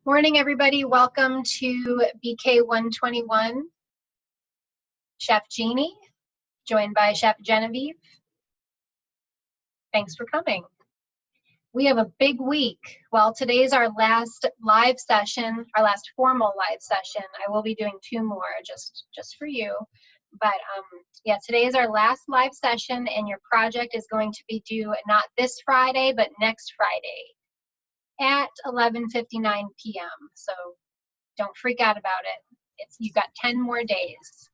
Morning, everybody. Welcome to BK121. Chef Jeannie, joined by Chef Genevieve. Thanks for coming. We have a big week. Well, today's our last live session, our last formal live session. I will be doing two more just for you. But yeah, today is our last live session, and your project is going to be due not this Friday, but next Friday at 11:59 p.m. So don't freak out about it. You've got 10 more days.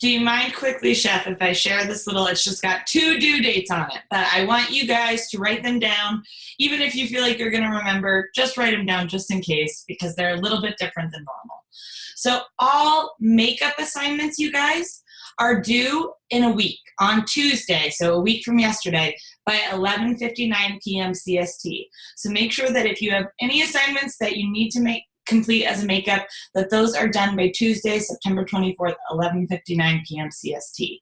Do you mind quickly, Chef, if I share this little, it's just got 2 due dates on it, but I want you guys to write them down. Even if you feel like you're going to remember, just write them down just in case, because they're a little bit different than normal. So all makeup assignments, you guys, are due in a week on Tuesday, so a week from yesterday, by 11:59 p.m. CST. So make sure that if you have any assignments that you need to complete as a makeup, that those are done by Tuesday, September 24th, 11:59 p.m. CST.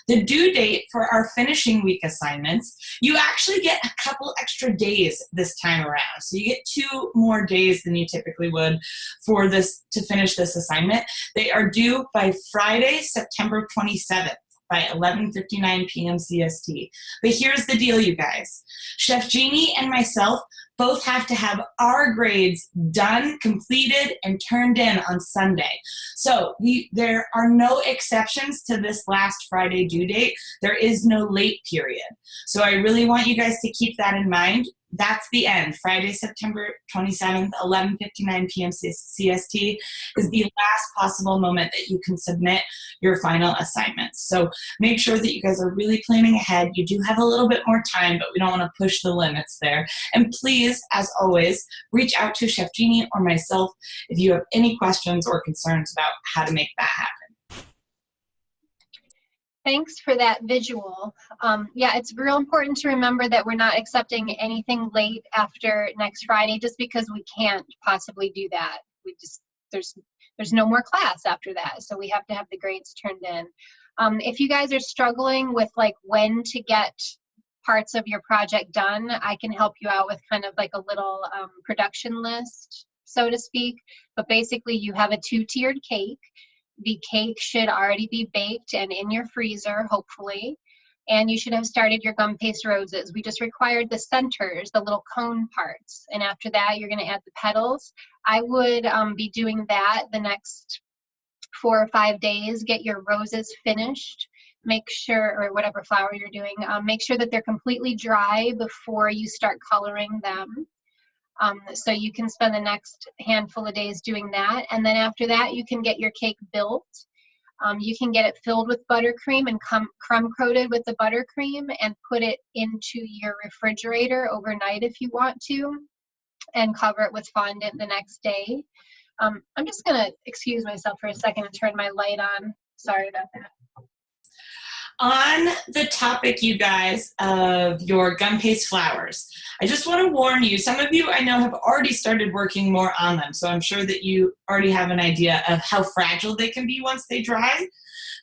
The due date for our finishing week assignments, you actually get a couple extra days this time around. So you get 2 more days than you typically would for this to finish this assignment. They are due by Friday, September 27th. By 11:59 p.m. CST. But here's the deal, you guys. Chef Jeannie and myself both have to have our grades done, completed, and turned in on Sunday. So there are no exceptions to this last Friday due date. There is no late period. So I really want you guys to keep that in mind. That's the end. Friday, September 27th, 11:59 p.m. CST is the last possible moment that you can submit your final assignments. So make sure that you guys are really planning ahead. You do have a little bit more time, but we don't want to push the limits there. And please, as always, reach out to Chef Jeannie or myself if you have any questions or concerns about how to make that happen. Thanks for that visual. Yeah, it's real important to remember that we're not accepting anything late after next Friday just because we can't possibly do that. There's no more class after that, so we have to have the grades turned in. If you guys are struggling with like when to get parts of your project done, I can help you out with kind of like a little production list, so to speak. But basically, you have a 2-tiered cake. The cake should already be baked and in your freezer, hopefully. And you should have started your gum paste roses. We just required the centers, the little cone parts. And after that, you're going to add the petals. I would be doing that the next 4 or 5 days. Get your roses finished. Make sure, or whatever flower you're doing, make sure that they're completely dry before you start coloring them. So you can spend the next handful of days doing that. And then after that, you can get your cake built. You can get it filled with buttercream and crumb coated with the buttercream and put it into your refrigerator overnight if you want to, and cover it with fondant the next day. I'm just going to excuse myself for a second and turn my light on. Sorry about that. On the topic, you guys, of your gum paste flowers, I just want to warn you, some of you I know have already started working more on them, so I'm sure that you already have an idea of how fragile they can be once they dry.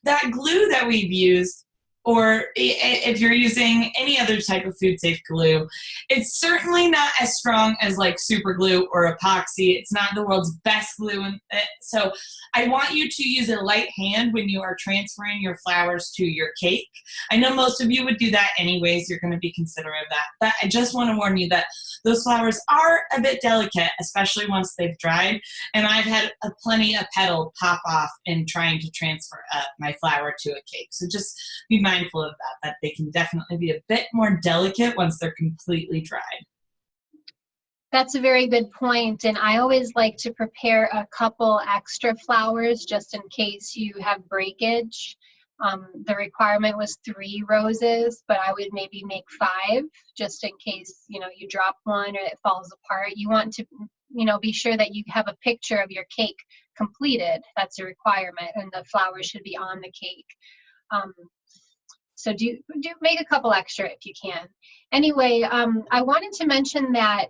That glue that we've used, or if you're using any other type of food-safe glue, it's certainly not as strong as like super glue or epoxy. It's not the world's best glue. So I want you to use a light hand when you are transferring your flowers to your cake. I know most of you would do that anyways. You're going to be considerate of that. But I just want to warn you that those flowers are a bit delicate, especially once they've dried. And I've had plenty of petal pop off in trying to transfer my flower to a cake. So just be mindful of that they can definitely be a bit more delicate once they're completely dried. That's a very good point, and I always like to prepare a couple extra flowers just in case you have breakage. The requirement was 3 roses, but I would maybe make 5 just in case, you know, you drop one or it falls apart. You want to, you know, be sure that you have a picture of your cake completed. That's a requirement, and the flowers should be on the cake. So do make a couple extra if you can. Anyway, I wanted to mention that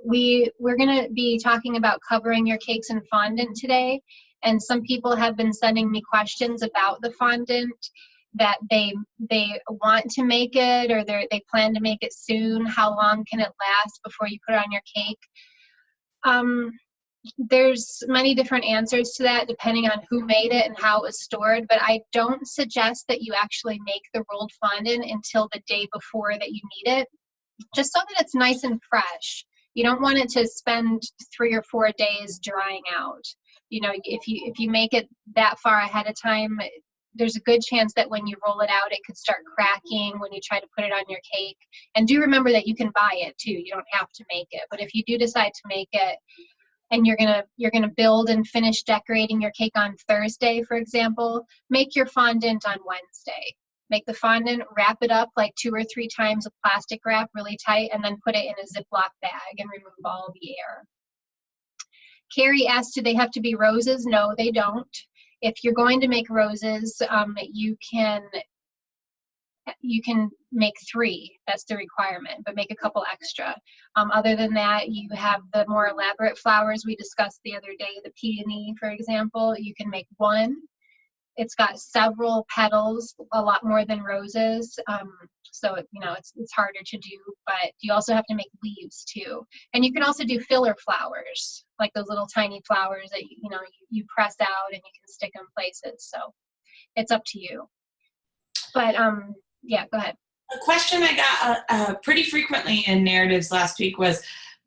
we're going to be talking about covering your cakes in fondant today. And some people have been sending me questions about the fondant, that they want to make it, or they plan to make it soon. How long can it last before you put it on your cake? There's many different answers to that depending on who made it and how it was stored, but I don't suggest that you actually make the rolled fondant until the day before that you need it, just so that it's nice and fresh. You don't want it to spend 3 or 4 days drying out. You know, if you make it that far ahead of time, there's a good chance that when you roll it out, it could start cracking when you try to put it on your cake. And do remember that you can buy it too. You don't have to make it. But if you do decide to make it, and you're gonna build and finish decorating your cake on Thursday, for example, make your fondant on Wednesday. Make the fondant, wrap it up like 2 or 3 times with plastic wrap really tight, and then put it in a Ziploc bag and remove all the air. Carrie asked, do they have to be roses? No, they don't. If you're going to make roses, you can make 3. That's the requirement, but make a couple extra. Other than that, you have the more elaborate flowers we discussed the other day, the peony, for example. You can make 1. It's got several petals, a lot more than roses. So, you know, it's harder to do, but you also have to make leaves too. And you can also do filler flowers, like those little tiny flowers that, you press out and you can stick in places. So it's up to you. But yeah, go ahead. A question I got pretty frequently in narratives last week was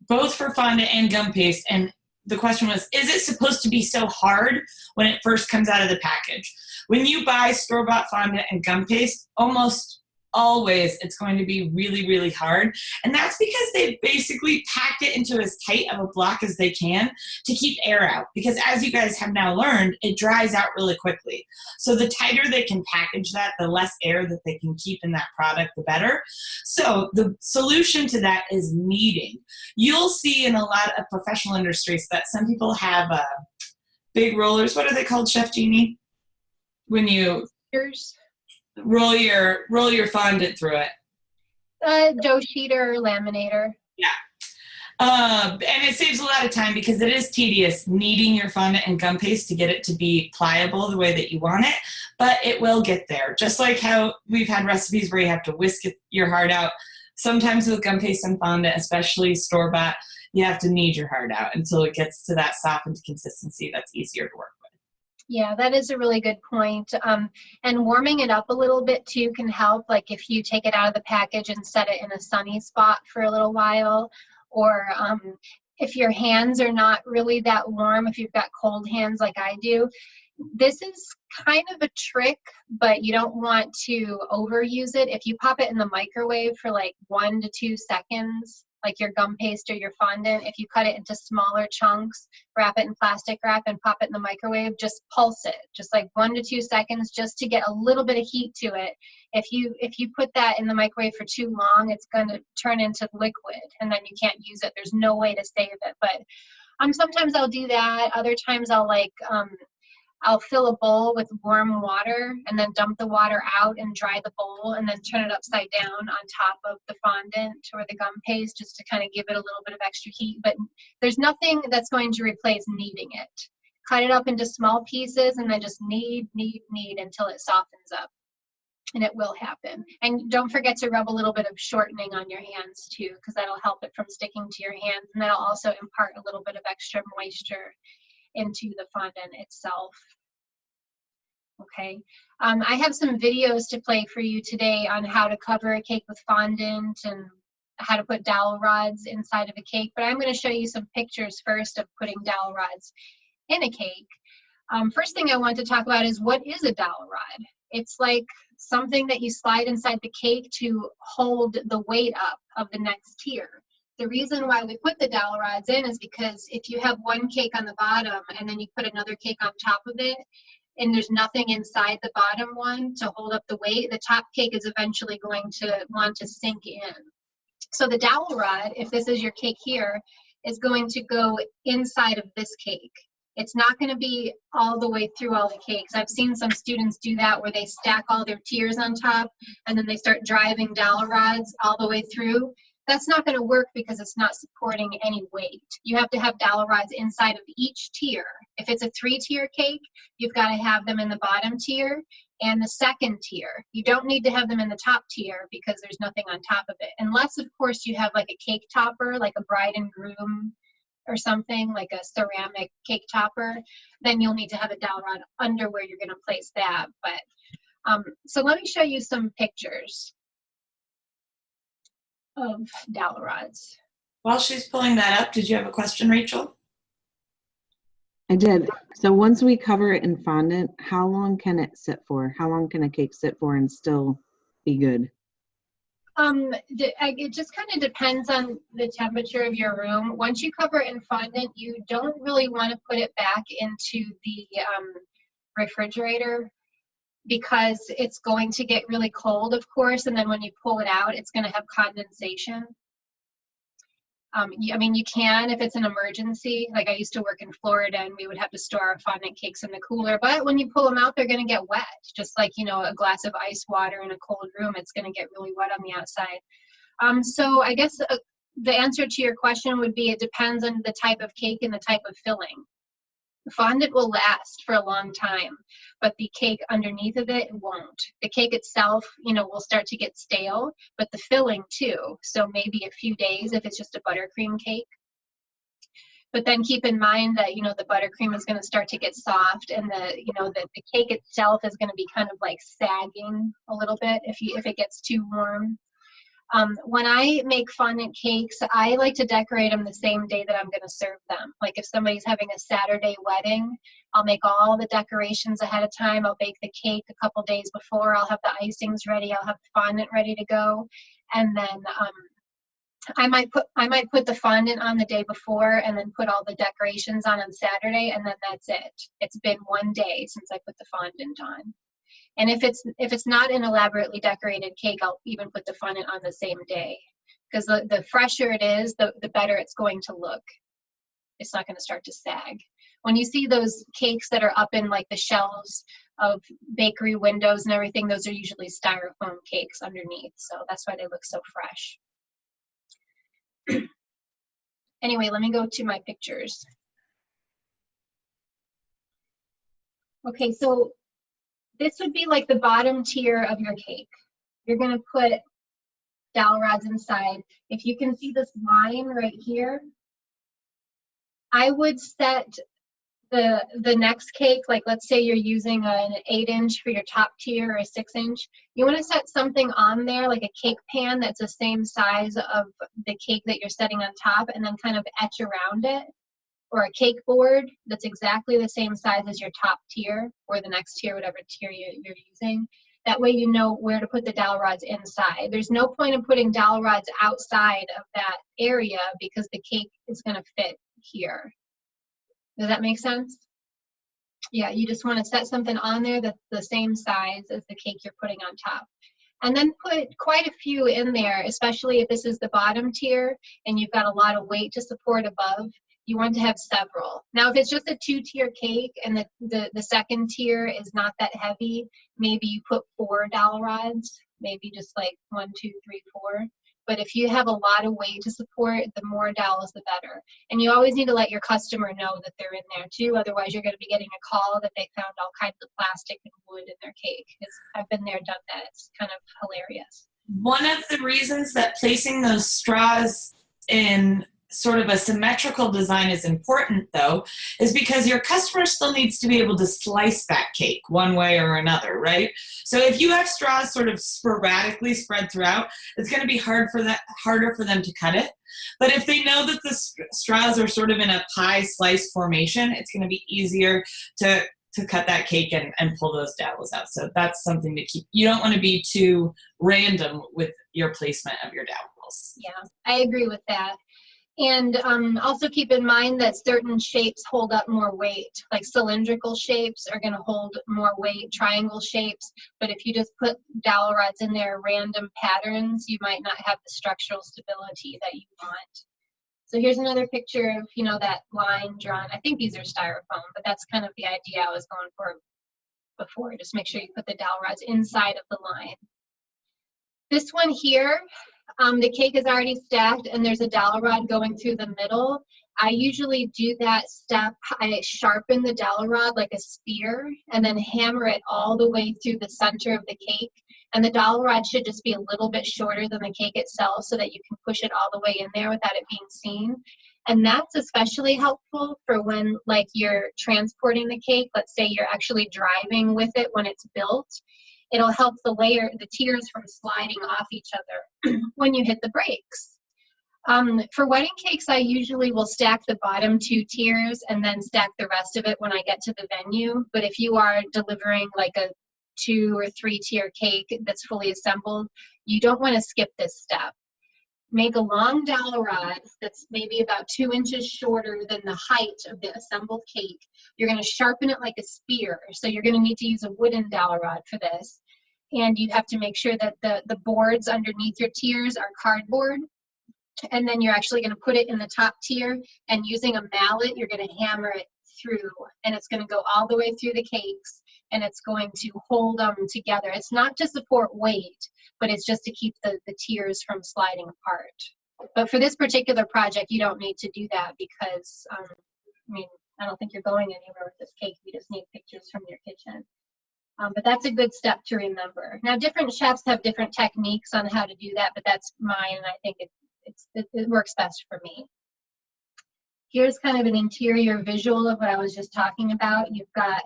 both for fondant and gum paste, and the question was, is it supposed to be so hard when it first comes out of the package? When you buy store-bought fondant and gum paste, almost always it's going to be really, really hard. And that's because they basically packed it into as tight of a block as they can to keep air out. Because as you guys have now learned, it dries out really quickly. So the tighter they can package that, the less air that they can keep in that product, the better. So the solution to that is kneading. You'll see in a lot of professional industries that some people have big rollers. What are they called, Chef Jeannie? When you roll your fondant through it. Dough sheeter or laminator. Yeah. And it saves a lot of time because it is tedious kneading your fondant and gum paste to get it to be pliable the way that you want it, but it will get there. Just like how we've had recipes where you have to whisk your heart out. Sometimes with gum paste and fondant, especially store-bought, you have to knead your heart out until it gets to that softened consistency that's easier to work with. Yeah, that is a really good point. And warming it up a little bit too can help. Like if you take it out of the package and set it in a sunny spot for a little while, or if your hands are not really that warm, if you've got cold hands like I do, this is kind of a trick, but you don't want to overuse it. If you pop it in the microwave for like 1 to 2 seconds, like your gum paste or your fondant, if you cut it into smaller chunks, wrap it in plastic wrap and pop it in the microwave, just pulse it, just like 1 to 2 seconds, just to get a little bit of heat to it. If you put that in the microwave for too long, it's going to turn into liquid and then you can't use it. There's no way to save it. But sometimes I'll do that. Other times I'll fill a bowl with warm water and then dump the water out and dry the bowl and then turn it upside down on top of the fondant or the gum paste just to kind of give it a little bit of extra heat. But there's nothing that's going to replace kneading it. Cut it up into small pieces and then just knead until it softens up. And it will happen. And don't forget to rub a little bit of shortening on your hands too, because that'll help it from sticking to your hands. And that'll also impart a little bit of extra moisture into the fondant itself. Okay, I have some videos to play for you today on how to cover a cake with fondant and how to put dowel rods inside of a cake, but I'm going to show you some pictures first of putting dowel rods in a cake. First thing I want to talk about is, what is a dowel rod? It's like something that you slide inside the cake to hold the weight up of the next tier. The reason why we put the dowel rods in is because if you have one cake on the bottom and then you put another cake on top of it, and there's nothing inside the bottom one to hold up the weight, the top cake is eventually going to want to sink in. So the dowel rod, if this is your cake here, is going to go inside of this cake. It's not going to be all the way through all the cakes. I've seen some students do that where they stack all their tiers on top and then they start driving dowel rods all the way through. That's not going to work because it's not supporting any weight. You have to have dowel rods inside of each tier. If it's a 3-tier cake, you've got to have them in the bottom tier and the second tier. You don't need to have them in the top tier because there's nothing on top of it. Unless, of course, you have like a cake topper, like a bride and groom or something, like a ceramic cake topper, then you'll need to have a dowel rod under where you're going to place that. But so let me show you some pictures of dowel rods. While she's pulling that up, did you have a question, Rachel? I did. So once we cover it in fondant, how long can it sit for? How long can a cake sit for and still be good? It just kind of depends on the temperature of your room. Once you cover it in fondant, you don't really want to put it back into the refrigerator, because it's going to get really cold, of course, and then when you pull it out, it's going to have condensation. I mean, you can if it's an emergency. Like I used to work in Florida and we would have to store our fondant cakes in the cooler, but when you pull them out, they're going to get wet. Just like, you know, a glass of ice water in a cold room, it's going to get really wet on the outside. So I guess the answer to your question would be it depends on the type of cake and the type of filling. Fondant will last for a long time, but the cake underneath of it won't. The cake itself, you know, will start to get stale, but the filling too. So maybe a few days if it's just a buttercream cake. But then keep in mind that, you know, the buttercream is going to start to get soft, and the cake itself is going to be kind of like sagging a little bit if it gets too warm. When I make fondant cakes, I like to decorate them the same day that I'm going to serve them. Like if somebody's having a Saturday wedding, I'll make all the decorations ahead of time. I'll bake the cake a couple days before. I'll have the icings ready. I'll have the fondant ready to go. And then I might put the fondant on the day before and then put all the decorations on Saturday, and then that's it. It's been one day since I put the fondant on. And if it's not an elaborately decorated cake, I'll even put the fondant on the same day, because the fresher it is, the better it's going to look. It's not going to start to sag. When you see those cakes that are up in like the shelves of bakery windows and everything, those are usually styrofoam cakes underneath, so that's why they look so fresh. Anyway, let me go to my pictures. Okay, so this would be like the bottom tier of your cake. You're going to put dowel rods inside. If you can see this line right here, I would set the next cake, like let's say you're using an 8-inch for your top tier or a 6-inch. You want to set something on there, like a cake pan that's the same size of the cake that you're setting on top, and then kind of etch around it. Or a cake board that's exactly the same size as your top tier or the next tier, whatever tier you're using. That way you know where to put the dowel rods inside. There's no point in putting dowel rods outside of that area because the cake is going to fit here. Does that make sense? Yeah, you just want to set something on there that's the same size as the cake you're putting on top. And then put quite a few in there, especially if this is the bottom tier and you've got a lot of weight to support above. You want to have several. Now, if it's just a 2-tier cake and the second tier is not that heavy, maybe you put 4 dowel rods, maybe just like 1, 2, 3, 4. But if you have a lot of weight to support, the more dowels, the better. And you always need to let your customer know that they're in there too. Otherwise, you're going to be getting a call that they found all kinds of plastic and wood in their cake. I've been there, done that. It's kind of hilarious. One of the reasons that placing those straws in sort of a symmetrical design is important, though, is because your customer still needs to be able to slice that cake one way or another, right? So if you have straws sort of sporadically spread throughout, it's going to be harder for them to cut it. But if they know that the straws are sort of in a pie slice formation, it's going to be easier to cut that cake and pull those dowels out. So that's something to keep. You don't want to be too random with your placement of your dowels. Yeah, I agree with that. And also keep in mind that certain shapes hold up more weight, like cylindrical shapes are going to hold more weight, triangle shapes. But if you just put dowel rods in there, random patterns, you might not have the structural stability that you want. So here's another picture of, you know, that line drawn. I think these are styrofoam, but that's kind of the idea I was going for before. Just make sure you put the dowel rods inside of the line. This one here, the cake is already stacked and there's a dowel rod going through the middle. I usually do that step. I sharpen the dowel rod like a spear and then hammer it all the way through the center of the cake. And the dowel rod should just be a little bit shorter than the cake itself so that you can push it all the way in there without it being seen. And that's especially helpful for when like you're transporting the cake. Let's say you're actually driving with it when it's built. It'll help the tiers from sliding off each other when you hit the brakes. For wedding cakes, I usually will stack the bottom 2 tiers and then stack the rest of it when I get to the venue. But if you are delivering like a 2 or 3 tier cake that's fully assembled, you don't want to skip this step. Make a long dowel rod that's maybe about 2 inches shorter than the height of the assembled cake. You're going to sharpen it like a spear, so you're going to need to use a wooden dowel rod for this. And you have to make sure that the boards underneath your tiers are cardboard. And then you're actually going to put it in the top tier, and using a mallet, you're going to hammer it through, and it's going to go all the way through the cakes, and it's going to hold them together. It's not to support weight, but it's just to keep the tiers from sliding apart. But for this particular project, you don't need to do that because, I mean, I don't think you're going anywhere with this cake. You just need pictures from your kitchen. But that's a good step to remember. Now, different chefs have different techniques on how to do that, but that's mine, and I think it works best for me. Here's kind of an interior visual of what I was just talking about. You've got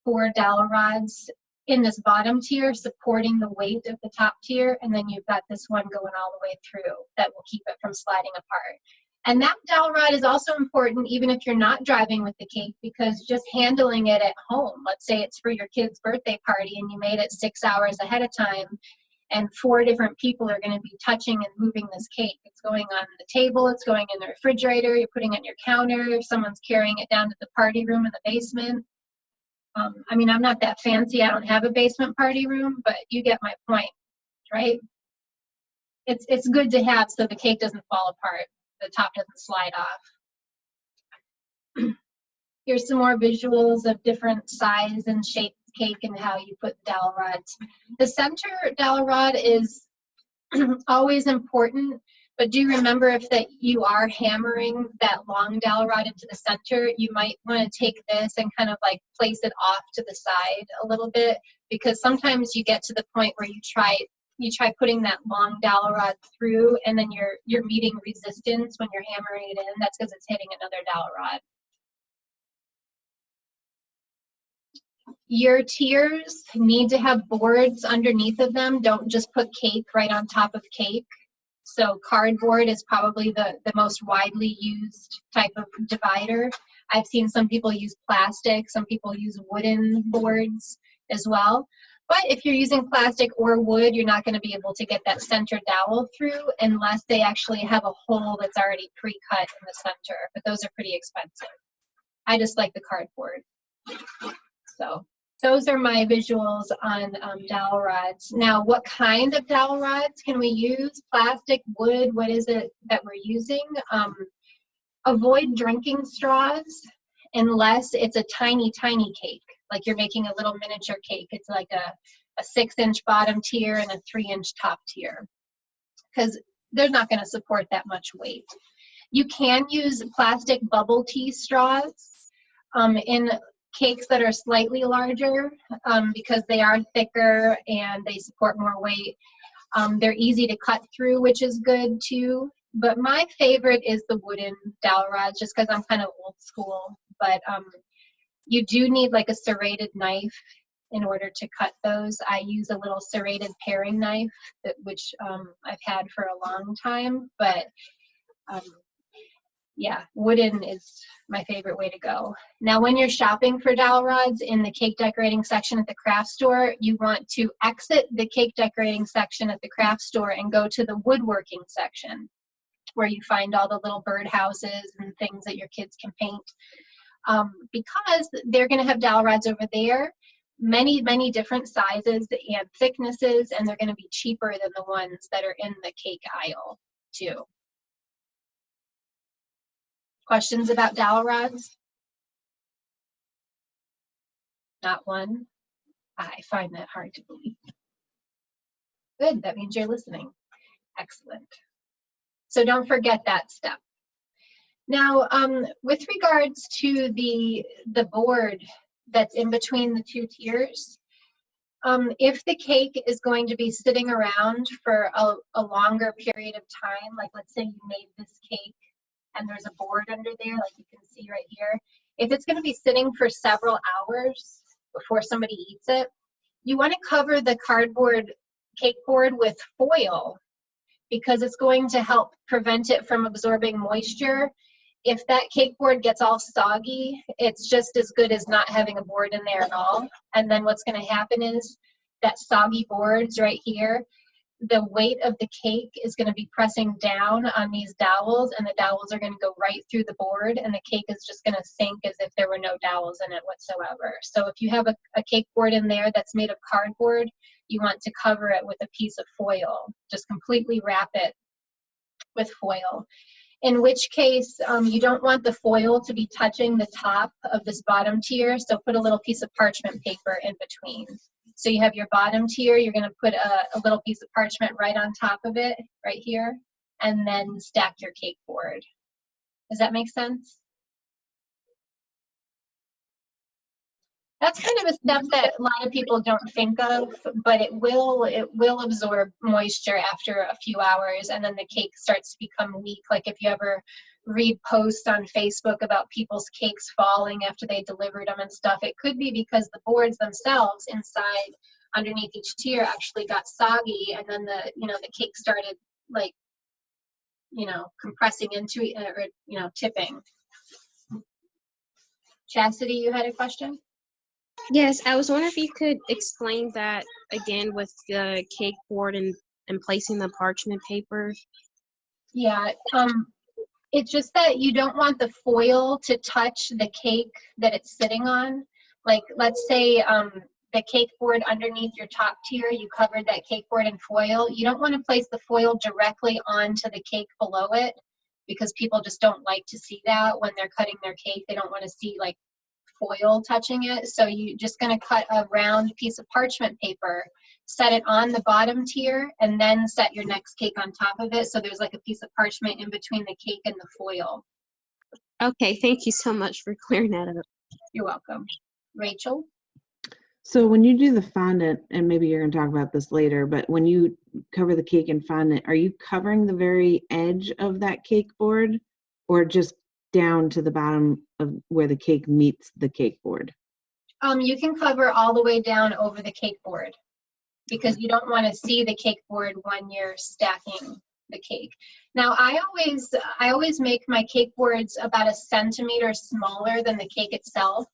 4 dowel rods in this bottom tier supporting the weight of the top tier, and then you've got this one going all the way through that will keep it from sliding apart. And that dowel rod is also important even if you're not driving with the cake, because just handling it at home, let's say it's for your kid's birthday party and you made it 6 hours ahead of time, and 4 different people are going to be touching and moving this cake. It's going on the table, it's going in the refrigerator, you're putting it on your counter, someone's carrying it down to the party room in the basement. I mean, I'm not that fancy, I don't have a basement party room, but you get my point, right? It's good to have so the cake doesn't fall apart, the top doesn't slide off. Here's some more visuals of different size and shape cake and how you put dowel rods. The center dowel rod is always important, but do remember if that you are hammering that long dowel rod into the center, you might want to take this and kind of like place it off to the side a little bit, because sometimes you get to the point where you try putting that long dowel rod through and then you're meeting resistance when you're hammering it in. That's because it's hitting another dowel rod. Your tiers need to have boards underneath of them. Don't just put cake right on top of cake. So cardboard is probably the most widely used type of divider. I've seen some people use plastic, some people use wooden boards as well. But if you're using plastic or wood, you're not going to be able to get that center dowel through unless they actually have a hole that's already pre-cut in the center. But those are pretty expensive. I just like the cardboard. So those are my visuals on dowel rods. Now, what kind of dowel rods can we use? Plastic, wood, what is it that we're using? Avoid drinking straws unless it's a tiny, tiny cake. Like you're making a little miniature cake. It's like a 6-inch bottom tier and a 3-inch top tier, because they're not going to support that much weight. You can use plastic bubble tea straws in cakes that are slightly larger because they are thicker and they support more weight. They're easy to cut through, which is good too. But my favorite is the wooden dowel rods, just because I'm kind of old school. But you do need like a serrated knife in order to cut those. I use a little serrated paring knife, which I've had for a long time. But yeah, wooden is my favorite way to go. Now, when you're shopping for dowel rods in the cake decorating section at the craft store, you want to exit the cake decorating section at the craft store and go to the woodworking section, where you find all the little birdhouses and things that your kids can paint. Because they're going to have dowel rods over there, many, many different sizes and thicknesses, and they're going to be cheaper than the ones that are in the cake aisle too. Questions about dowel rods? Not one? I find that hard to believe. Good, that means you're listening. Excellent. So don't forget that step. Now, with regards to the board that's in between the 2 tiers, if the cake is going to be sitting around for a longer period of time, like let's say you made this cake and there's a board under there, like you can see right here. If it's going to be sitting for several hours before somebody eats it, you want to cover the cardboard cake board with foil, because it's going to help prevent it from absorbing moisture. If that cake board gets all soggy, it's just as good as not having a board in there at all. And then what's going to happen is that soggy boards right here, the weight of the cake is going to be pressing down on these dowels, and the dowels are going to go right through the board, and the cake is just going to sink as if there were no dowels in it whatsoever. So if you have a cake board in there that's made of cardboard, you want to cover it with a piece of foil. Just completely wrap it with foil. In which case, you don't want the foil to be touching the top of this bottom tier, so put a little piece of parchment paper in between. So you have your bottom tier, you're going to put a little piece of parchment right on top of it, right here, and then stack your cake board. Does that make sense? That's kind of a step that a lot of people don't think of, but it will absorb moisture after a few hours, and then the cake starts to become weak. Like if you ever read posts on Facebook about people's cakes falling after they delivered them and stuff, it could be because the boards themselves inside underneath each tier actually got soggy, and then the cake started like, compressing into it, or tipping. Chastity, you had a question? Yes, I was wondering if you could explain that again with the cake board and placing the parchment paper. Yeah, it's just that you don't want the foil to touch the cake that it's sitting on. Like, let's say the cake board underneath your top tier, you covered that cake board in foil. You don't want to place the foil directly onto the cake below it, because people just don't like to see that when they're cutting their cake. They don't want to see like foil touching it. So you're just going to cut a round piece of parchment paper, set it on the bottom tier, and then set your next cake on top of it. So there's like a piece of parchment in between the cake and the foil. Okay, thank you so much for clearing that up. You're welcome. Rachel? So when you do the fondant, and maybe you're going to talk about this later, but when you cover the cake in fondant, are you covering the very edge of that cake board, or just down to the bottom of where the cake meets the cake board? You can cover all the way down over the cake board, because you don't want to see the cake board when you're stacking the cake. Now, I always make my cake boards about 1 centimeter smaller than the cake itself,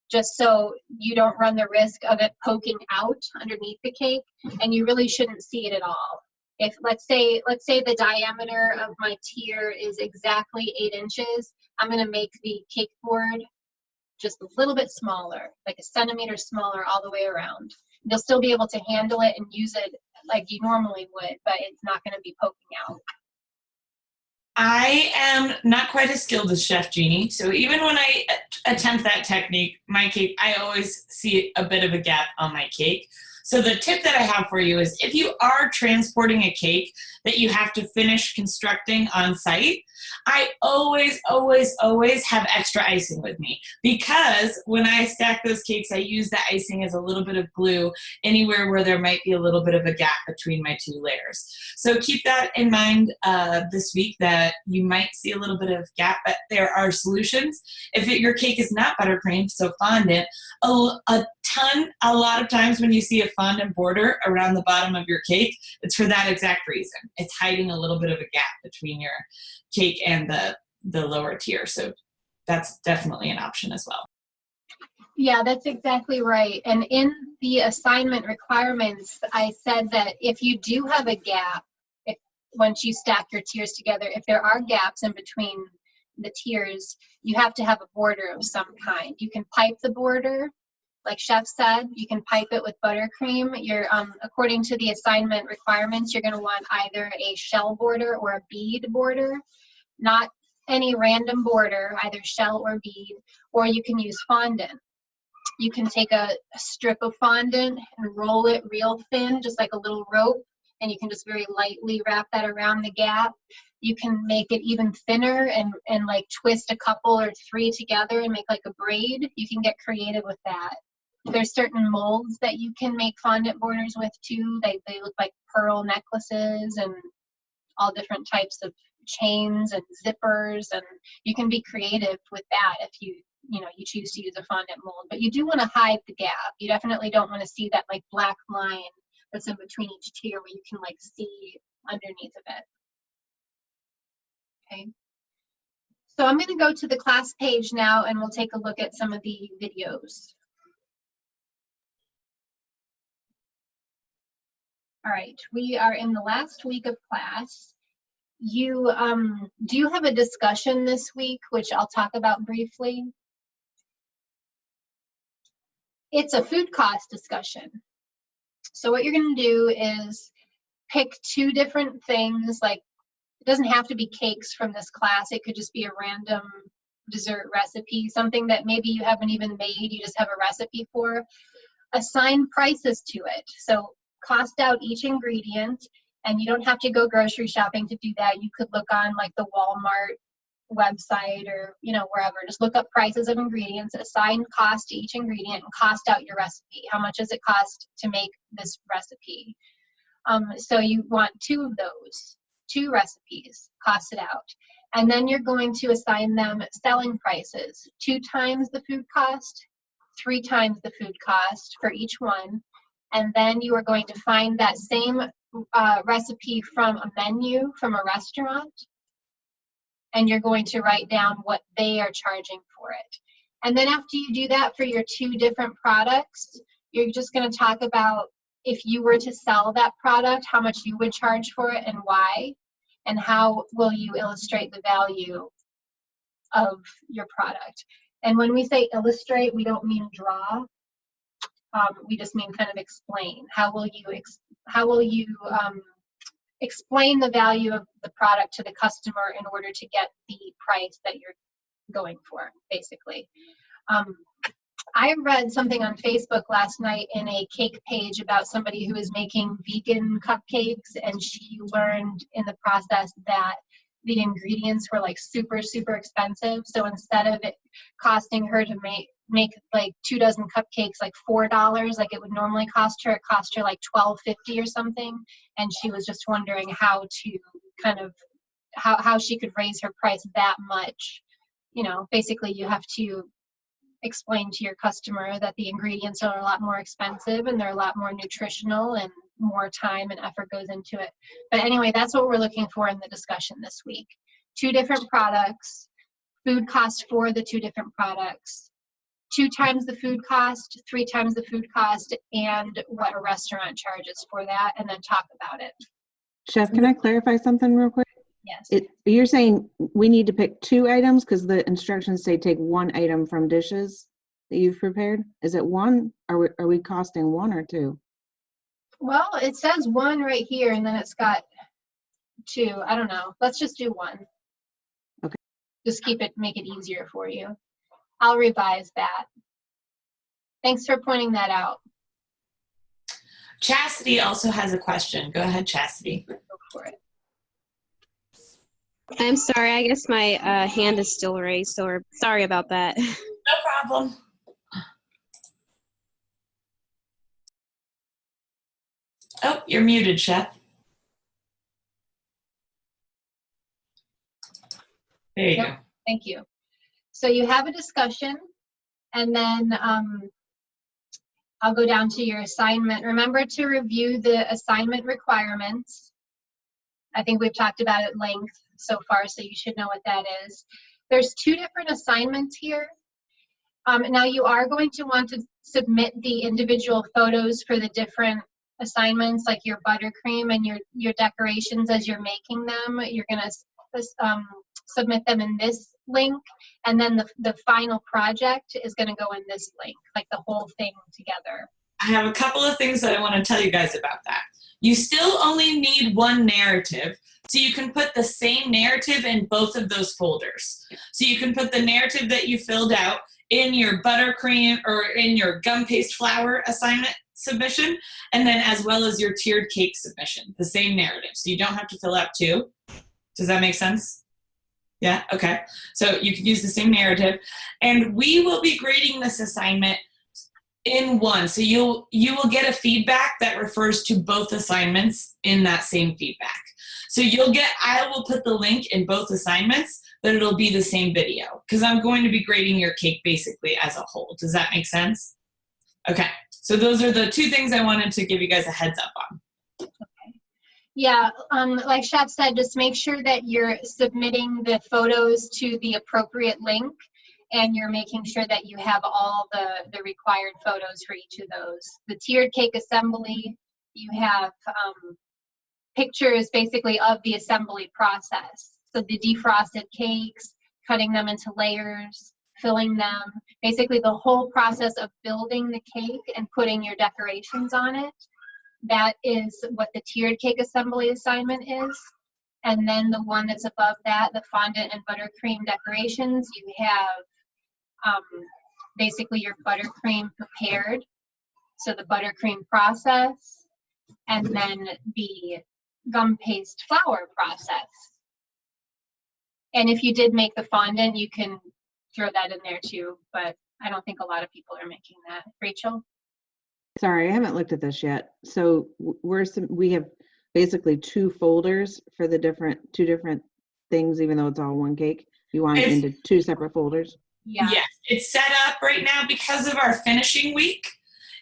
just so you don't run the risk of it poking out underneath the cake, and you really shouldn't see it at all. If let's say the diameter of my tier is exactly 8 inches, I'm going to make the cake board just a little bit smaller, like 1 centimeter smaller all the way around. You'll still be able to handle it and use it like you normally would, but it's not going to be poking out. I am not quite as skilled as Chef Jeannie, so even when I attempt that technique, my cake, I always see a bit of a gap on my cake. So the tip that I have for you is, if you are transporting a cake that you have to finish constructing on site, I always, always, always have extra icing with me, because when I stack those cakes, I use the icing as a little bit of glue anywhere where there might be a little bit of a gap between my 2 layers. So keep that in mind this week, that you might see a little bit of gap, but there are solutions. If your cake is not buttercream, so fondant, a lot of times when you see a fondant border around the bottom of your cake, it's for that exact reason. It's hiding a little bit of a gap between your cake and the lower tier. So that's definitely an option as well. Yeah, that's exactly right. And in the assignment requirements, I said that if you do have a gap, once you stack your tiers together, if there are gaps in between the tiers, you have to have a border of some kind. You can pipe the border, like Chef said, you can pipe it with buttercream. According to the assignment requirements, you're going to want either a shell border or a bead border, not any random border, either shell or bead, or you can use fondant. You can take a strip of fondant and roll it real thin, just like a little rope, and you can just very lightly wrap that around the gap. You can make it even thinner and like twist a couple or 3 together and make like a braid. You can get creative with that. There's certain molds that you can make fondant borders with too. They look like pearl necklaces and all different types of chains and zippers, and you can be creative with that if you choose to use a fondant mold. But you do want to hide the gap. You definitely don't want to see that like black line that's in between each tier where you can like see underneath of it. Okay. So I'm going to go to the class page now and we'll take a look at some of the videos. All right, we are in the last week of class. Do you have a discussion this week, which I'll talk about briefly? It's a food cost discussion. So what you're going to do is pick 2 different things. Like, it doesn't have to be cakes from this class. It could just be a random dessert recipe, something that maybe you haven't even made, you just have a recipe for. Assign prices to it. So cost out each ingredient, and you don't have to go grocery shopping to do that. You could look on like the Walmart website or wherever. Just look up prices of ingredients, assign cost to each ingredient, and cost out your recipe. How much does it cost to make this recipe? So you want 2 of those, 2 recipes, cost it out. And then you're going to assign them selling prices, 2 times the food cost, 3 times the food cost for each one. And then you are going to find that same recipe from a menu from a restaurant, and you're going to write down what they are charging for it. And then after you do that for your 2 different products, you're just going to talk about if you were to sell that product, how much you would charge for it and why, and how will you illustrate the value of your product. And when we say illustrate, we don't mean draw. We just mean kind of explain. How will you explain the value of the product to the customer in order to get the price that you're going for, basically. I read something on Facebook last night in a cake page about somebody who is making vegan cupcakes, and she learned in the process that the ingredients were like super, super expensive. So instead of it costing her to make like 2 dozen cupcakes like $4 like it would normally cost her, it cost her like $12.50 or something. And she was just wondering how to kind of how she could raise her price that much. Basically you have to explain to your customer that the ingredients are a lot more expensive and they're a lot more nutritional and more time and effort goes into it. But anyway, that's what we're looking for in the discussion this week. 2 different products, food cost for the 2 different products, 2 times the food cost, 3 times the food cost, and what a restaurant charges for that, and then talk about it. Chef, can I clarify something real quick? Yes. You're saying we need to pick 2 items because the instructions say take 1 item from dishes that you've prepared? Is it 1? Are we costing 1 or 2? Well, it says 1 right here, and then it's got 2. I don't know. Let's just do 1. Okay. Just make it easier for you. I'll revise that. Thanks for pointing that out. Chastity also has a question. Go ahead, Chastity. Go for it. I'm sorry, I guess my hand is still raised, so sorry about that. No problem. Oh, you're muted, Chef. There you go. Thank you. So you have a discussion, and then I'll go down to your assignment. Remember to review the assignment requirements. I think we've talked about it at length so far, so you should know what that is. There's 2 different assignments here. Now you are going to want to submit the individual photos for the different assignments, like your buttercream and your decorations as you're making them. You're going to submit them in this link, and then the final project is going to go in this link, like the whole thing together. I have a couple of things that I want to tell you guys about that. You still only need 1 narrative, so you can put the same narrative in both of those folders. So you can put the narrative that you filled out in your buttercream or in your gum paste flour assignment submission, and then as well as your tiered cake submission, the same narrative. So you don't have to fill out 2. Does that make sense? Yeah, okay. So you can use the same narrative, and we will be grading this assignment In one. So you will get a feedback that refers to both assignments in that same feedback. So I will put the link in both assignments, but it'll be the same video because I'm going to be grading your cake basically as a whole. Does that make sense? Okay. So those are the two things I wanted to give you guys a heads up on. Yeah, like Chef said, just make sure that you're submitting the photos to the appropriate link, and you're making sure that you have all the required photos for each of those. The tiered cake assembly, you have pictures basically of the assembly process. So the defrosted cakes, cutting them into layers, filling them, basically the whole process of building the cake and putting your decorations on it. That is what the tiered cake assembly assignment is. And then the one that's above that, the fondant and buttercream decorations, you have basically your buttercream prepared. So the buttercream process, and then the gum paste flour process. And if you did make the fondant, you can throw that in there too, but I don't think a lot of people are making that. Rachel? Sorry, I haven't looked at this yet. So we have basically two folders for the two different things, even though it's all one cake. You want it into two separate folders? Yeah. Yes, it's set up right now because of our finishing week.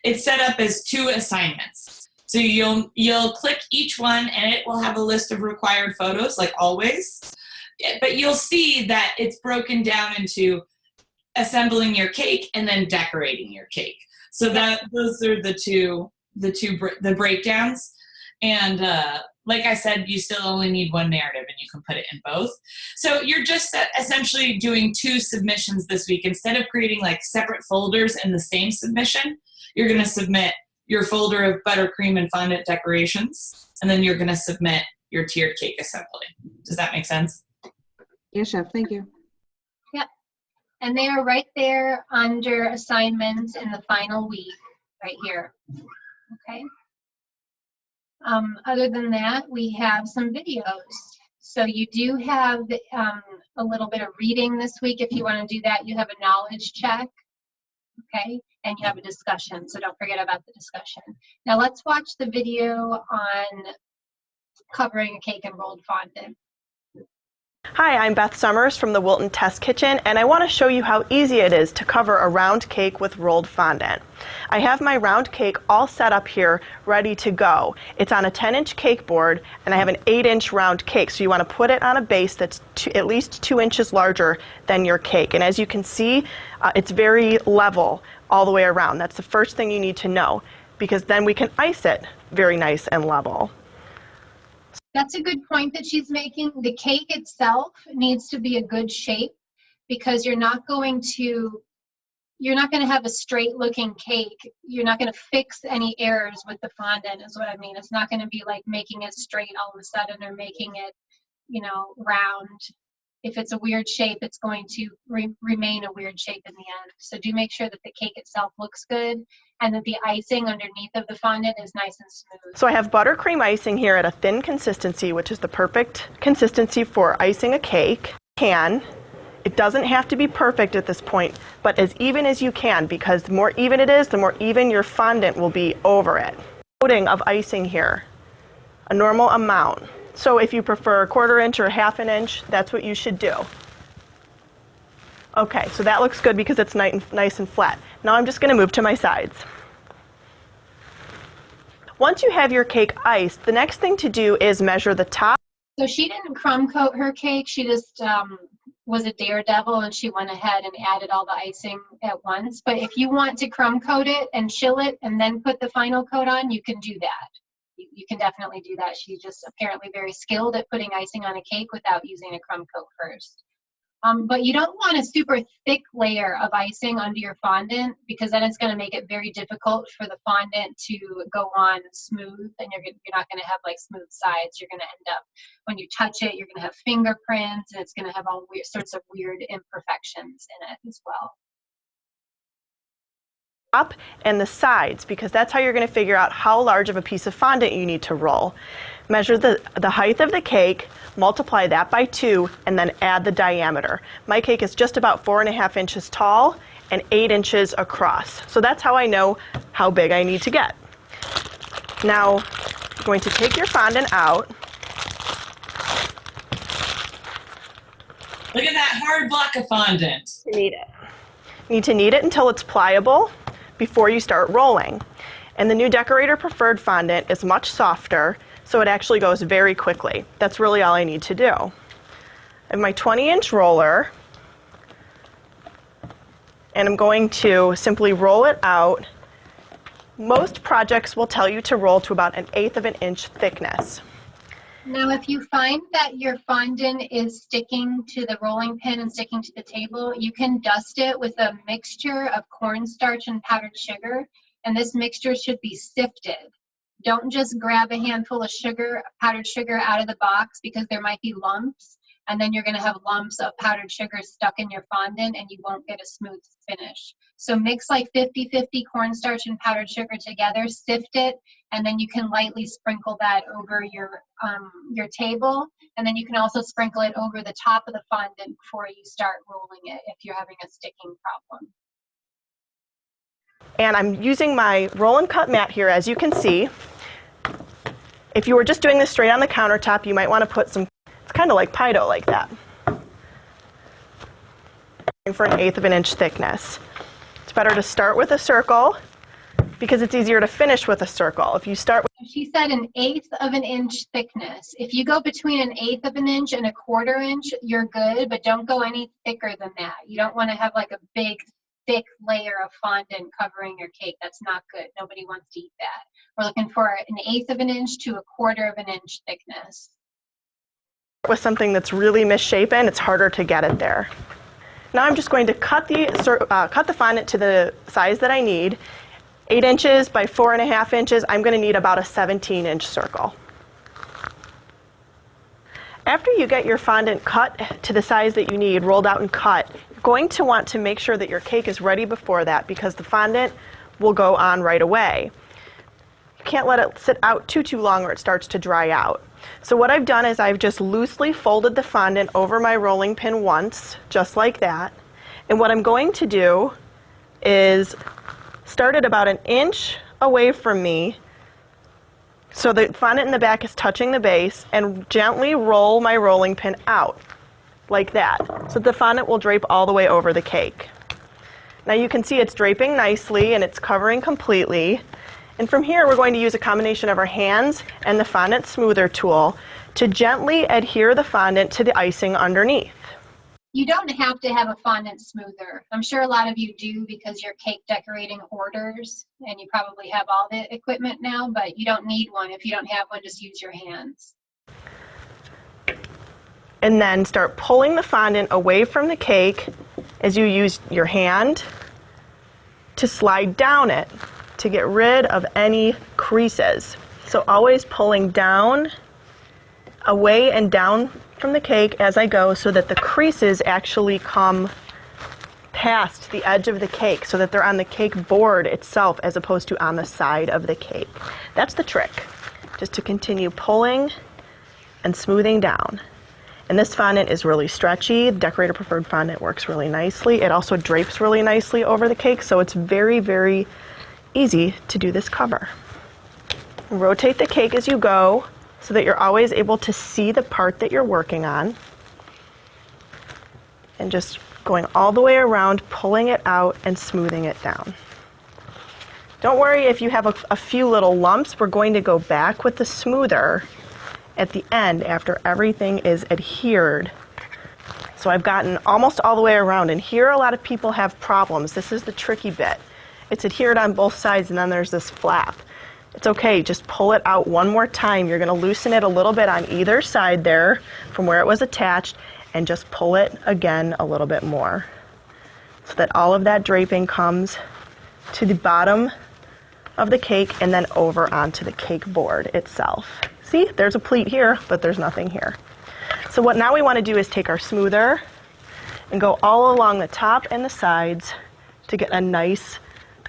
It's set up as two assignments. So you'll click each one and it will have a list of required photos like always. But you'll see that it's broken down into assembling your cake and then decorating your cake. So those are the breakdowns. And like I said, you still only need one narrative and you can put it in both. So you're just essentially doing two submissions this week. Instead of creating like separate folders in the same submission, you're going to submit your folder of buttercream and fondant decorations, and then you're going to submit your tiered cake assembly. Does that make sense? Yes, Chef, thank you. Yep. And they are right there under assignments in the final week, right here. Okay. Other than that, we have some videos. So you do have a little bit of reading this week. If you want to do that, you have a knowledge check, okay? And you have a discussion, so don't forget about the discussion. Now let's watch the video on covering a cake and rolled fondant. Hi, I'm Beth Summers from the Wilton Test Kitchen, and I want to show you how easy it is to cover a round cake with rolled fondant. I have my round cake all set up here, ready to go. It's on a 10-inch cake board, and I have an 8-inch round cake, so you want to put it on a base that's at least 2 inches larger than your cake. And as you can see, it's very level all the way around. That's the first thing you need to know, because then we can ice it very nice and level. That's a good point that she's making. The cake itself needs to be a good shape, because you're not going to have a straight looking cake. You're not going to fix any errors with the fondant is what I mean. It's not going to be like making it straight all of a sudden or making it, round. If it's a weird shape, it's going to remain a weird shape in the end. So do make sure that the cake itself looks good and that the icing underneath of the fondant is nice and smooth. So I have buttercream icing here at a thin consistency, which is the perfect consistency for icing a cake. It doesn't have to be perfect at this point, but as even as you can, because the more even it is, the more even your fondant will be over it. Coating of icing here, a normal amount. So if you prefer a 1/4 inch or 1/2 inch, that's what you should do. Okay, so that looks good because it's nice and flat. Now I'm just going to move to my sides. Once you have your cake iced, the next thing to do is measure the top. So she didn't crumb coat her cake. She just was a daredevil and she went ahead and added all the icing at once. But if you want to crumb coat it and chill it and then put the final coat on, you can do that. You can definitely do that. She's just apparently very skilled at putting icing on a cake without using a crumb coat first. But you don't want a super thick layer of icing under your fondant, because then it's going to make it very difficult for the fondant to go on smooth, and you're not going to have like smooth sides. You're going to end up, when you touch it, you're going to have fingerprints, and it's going to have all sorts of weird imperfections in it as well. Up and the sides, because that's how you're going to figure out how large of a piece of fondant you need to roll. Measure the height of the cake, multiply that by 2, and then add the diameter. My cake is just about 4.5 inches tall and 8 inches across. So that's how I know how big I need to get. Now, you're going to take your fondant out. Look at that hard block of fondant. Knead it. You need to knead it until it's pliable before you start rolling. And the new Decorator Preferred fondant is much softer, so it actually goes very quickly. That's really all I need to do. I have my 20-inch roller, and I'm going to simply roll it out. Most projects will tell you to roll to about 1/8 of an inch thickness. Now, if you find that your fondant is sticking to the rolling pin and sticking to the table, you can dust it with a mixture of cornstarch and powdered sugar, and this mixture should be sifted. Don't just grab a handful of sugar, powdered sugar out of the box, because there might be lumps, and then you're going to have lumps of powdered sugar stuck in your fondant and you won't get a smooth finish. So mix like 50-50 cornstarch and powdered sugar together, sift it, and then you can lightly sprinkle that over your table, and then you can also sprinkle it over the top of the fondant before you start rolling it if you're having a sticking problem. And I'm using my roll and cut mat here, as you can see. If you were just doing this straight on the countertop, you might want to put some, it's kind of like pie dough like that, for 1/8 of an inch thickness. It's better to start with a circle because it's easier to finish with a circle. If you start with, she said 1/8 of an inch thickness. If you go between 1/8 of an inch and 1/4 inch, you're good, but don't go any thicker than that. You don't want to have like a big, thick layer of fondant covering your cake. That's not good. Nobody wants to eat that. We're looking for 1/8 of an inch to 1/4 of an inch thickness. with something that's really misshapen, it's harder to get it there. Now I'm just going to cut the fondant to the size that I need. 8 inches by 4.5 inches, I'm going to need about a 17-inch circle. After you get your fondant cut to the size that you need, rolled out and cut, you're going to want to make sure that your cake is ready before that, because the fondant will go on right away. You can't let it sit out too long or it starts to dry out. So what I've done is I've just loosely folded the fondant over my rolling pin once, just like that. And what I'm going to do is start it about 1 inch away from me, so the fondant in the back is touching the base, and gently roll my rolling pin out like that, so the fondant will drape all the way over the cake. Now you can see it's draping nicely and it's covering completely. And from here we're going to use a combination of our hands and the fondant smoother tool to gently adhere the fondant to the icing underneath. You don't have to have a fondant smoother. I'm sure a lot of you do because you're cake decorating orders and you probably have all the equipment now, but you don't need one. If you don't have one, just use your hands. And then start pulling the fondant away from the cake as you use your hand to slide down it to get rid of any creases. So always pulling down, away and down from the cake as I go, so that the creases actually come past the edge of the cake, so that they're on the cake board itself as opposed to on the side of the cake. That's the trick, just to continue pulling and smoothing down. And this fondant is really stretchy. The Decorator Preferred fondant works really nicely. It also drapes really nicely over the cake, so it's very, very easy to do this cover. Rotate the cake as you go, so that you're always able to see the part that you're working on. And just going all the way around, pulling it out and smoothing it down. Don't worry if you have a few little lumps. We're going to go back with the smoother at the end after everything is adhered. So I've gotten almost all the way around, and here a lot of people have problems. This is the tricky bit. It's adhered on both sides and then there's this flap. It's okay, just pull it out one more time. You're going to loosen it a little bit on either side there from where it was attached, and just pull it again a little bit more, so that all of that draping comes to the bottom of the cake and then over onto the cake board itself. See, there's a pleat here, but there's nothing here. So what now we want to do is take our smoother and go all along the top and the sides to get a nice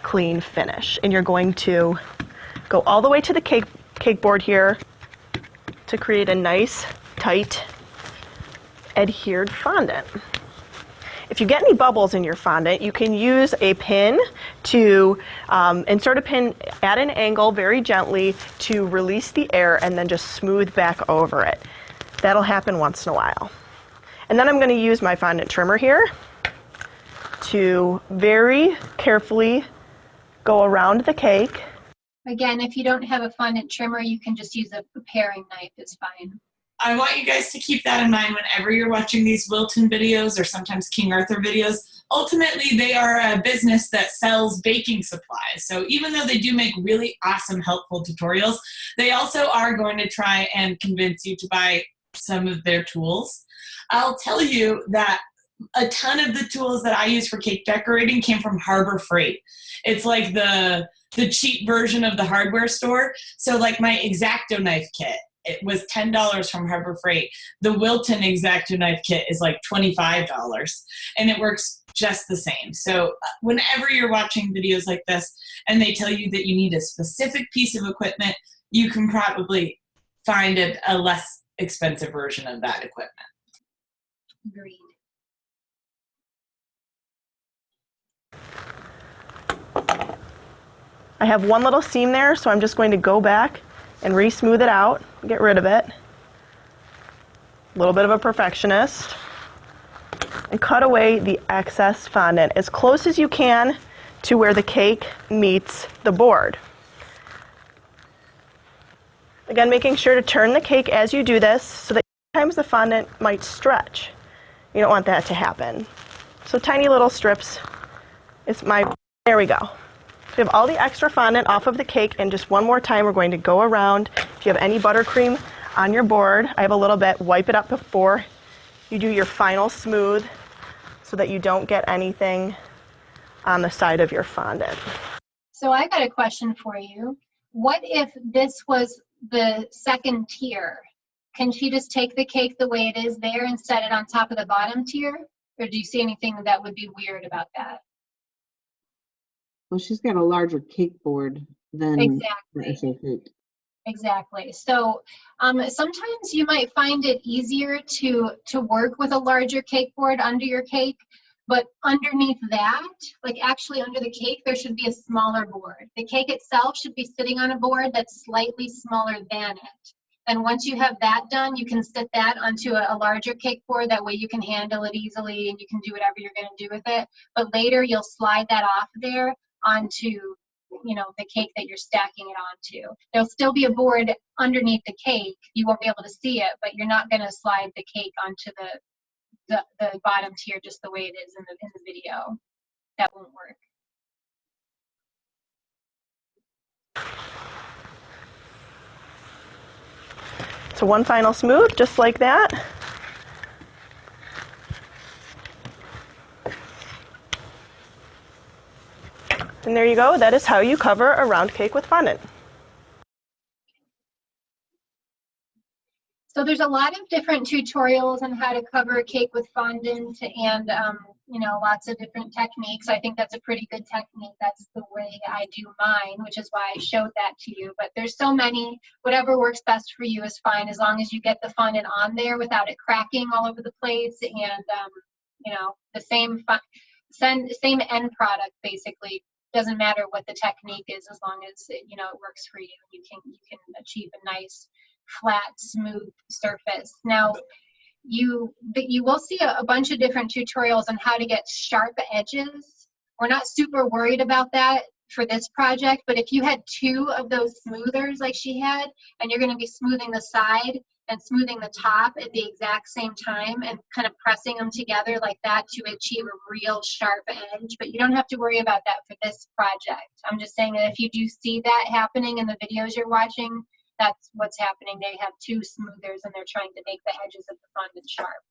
clean finish. And you're going to go all the way to the cake board here to create a nice, tight, adhered fondant. If you get any bubbles in your fondant, you can use a pin to insert a pin at an angle very gently to release the air and then just smooth back over it. That'll happen once in a while. And then I'm going to use my fondant trimmer here to very carefully go around the cake. Again, if you don't have a fondant trimmer, you can just use a paring knife, it's fine. I want you guys to keep that in mind whenever you're watching these Wilton videos or sometimes King Arthur videos. Ultimately, they are a business that sells baking supplies. So even though they do make really awesome, helpful tutorials, they also are going to try and convince you to buy some of their tools. I'll tell you that a ton of the tools that I use for cake decorating came from Harbor Freight. It's like the cheap version of the hardware store. So like my X-Acto knife kit, it was $10 from Harbor Freight. The Wilton X-Acto knife kit is like $25, and it works just the same. So whenever you're watching videos like this and they tell you that you need a specific piece of equipment, you can probably find a less expensive version of that equipment. Agreed. I have one little seam there, so I'm just going to go back and re-smooth it out, get rid of it. A little bit of a perfectionist. And cut away the excess fondant as close as you can to where the cake meets the board. Again, making sure to turn the cake as you do this so that sometimes the fondant might stretch. You don't want that to happen. So tiny little strips. There we go. We have all the extra fondant off of the cake, and just one more time we're going to go around. If you have any buttercream on your board, I have a little bit, wipe it up before you do your final smooth so that you don't get anything on the side of your fondant. So I got a question for you. What if this was the second tier? Can she just take the cake the way it is there and set it on top of the bottom tier? Or do you see anything that would be weird about that? Well, she's got a larger cake board than Exactly. Exactly. So sometimes you might find it easier to work with a larger cake board under your cake, but underneath that, like actually under the cake, there should be a smaller board. The cake itself should be sitting on a board that's slightly smaller than it. And once you have that done, you can sit that onto a larger cake board. That way you can handle it easily and you can do whatever you're going to do with it. But later you'll slide that off there onto, you know, the cake that you're stacking it onto. There'll still be a board underneath the cake. You won't be able to see it, but you're not going to slide the cake onto the bottom tier just the way it is in the video. That won't work. So one final smooth, just like that. And there you go. That is how you cover a round cake with fondant. So there's a lot of different tutorials on how to cover a cake with fondant and, you know, lots of different techniques. I think that's a pretty good technique. That's the way I do mine, which is why I showed that to you. But there's so many. Whatever works best for you is fine, as long as you get the fondant on there without it cracking all over the place, and, you know, the same end product, basically. Doesn't matter what the technique is, as long as it, you know, it works for you. You can achieve a nice flat, smooth surface. Now, you will see a bunch of different tutorials on how to get sharp edges. We're not super worried about that for this project, but if you had two of those smoothers like she had, and you're going to be smoothing the side and smoothing the top at the exact same time and kind of pressing them together like that to achieve a real sharp edge, but you don't have to worry about that for this project. I'm just saying that if you do see that happening in the videos you're watching, that's what's happening. They have two smoothers and they're trying to make the edges of the fondant sharp.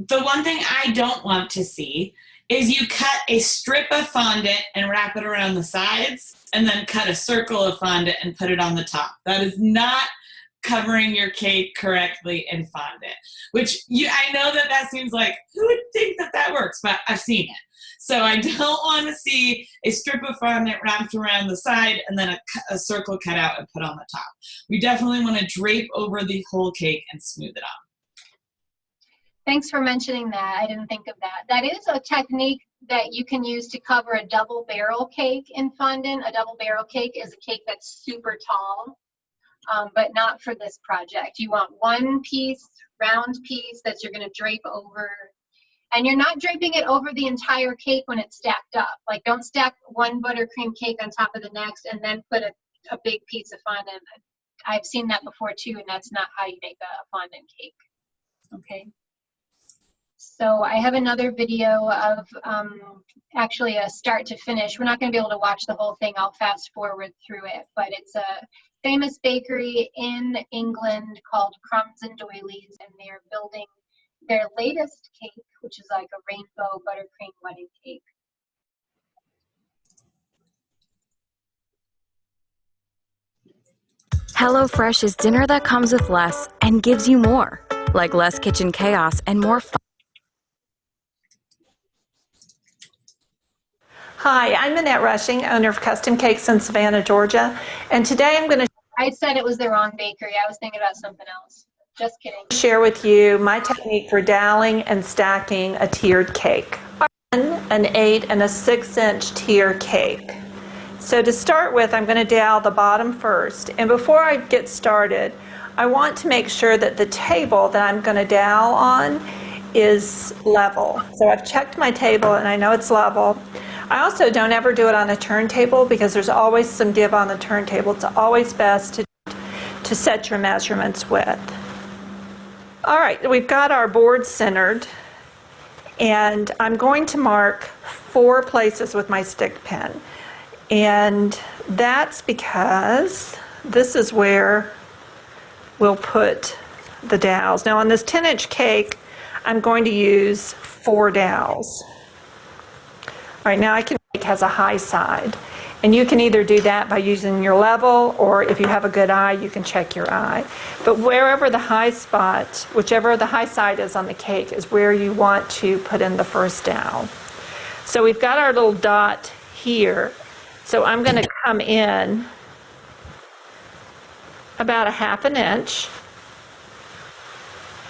The one thing I don't want to see is you cut a strip of fondant and wrap it around the sides and then cut a circle of fondant and put it on the top. That is not covering your cake correctly in fondant, which I know that seems like, who would think that works, but I've seen it. So I don't want to see a strip of fondant wrapped around the side and then a circle cut out and put on the top. We definitely want to drape over the whole cake and smooth it on. Thanks for mentioning that. I didn't think of that. That is a technique that you can use to cover a double barrel cake in fondant. A double barrel cake is a cake that's super tall, but not for this project. You want one piece, round piece that you're going to drape over. And you're not draping it over the entire cake when it's stacked up. Like, don't stack one buttercream cake on top of the next and then put a big piece of fondant. I've seen that before too, and that's not how you make a fondant cake. Okay. So I have another video of actually a start to finish. We're not going to be able to watch the whole thing. I'll fast forward through it, but it's a famous bakery in England called Crumbs and Doilies, and they're building their latest cake, which is like a rainbow buttercream wedding cake. HelloFresh is dinner that comes with less and gives you more, like less kitchen chaos and more fun. Hi, I'm Annette Rushing, owner of Custom Cakes in Savannah, Georgia, and today I'm going to I said it was the wrong bakery. I was thinking about something else. Just kidding. share with you my technique for doweling and stacking a tiered cake. An 8 and a 6-inch tier cake. So to start with, I'm going to dowel the bottom first, and before I get started, I want to make sure that the table that I'm going to dowel on is level. So I've checked my table and I know it's level. I also don't ever do it on a turntable because there's always some give on the turntable. It's always best to set your measurements with. All right, we've got our board centered, and I'm going to mark 4 places with my stick pin. And that's because this is where we'll put the dowels. Now on this 10-inch cake, I'm going to use 4 dowels. All right, now cake has a high side, and you can either do that by using your level, or if you have a good eye, you can check your eye. But wherever the high spot, whichever the high side is on the cake, is where you want to put in the first dowel. So we've got our little dot here. So I'm going to come in about 1/2 inch.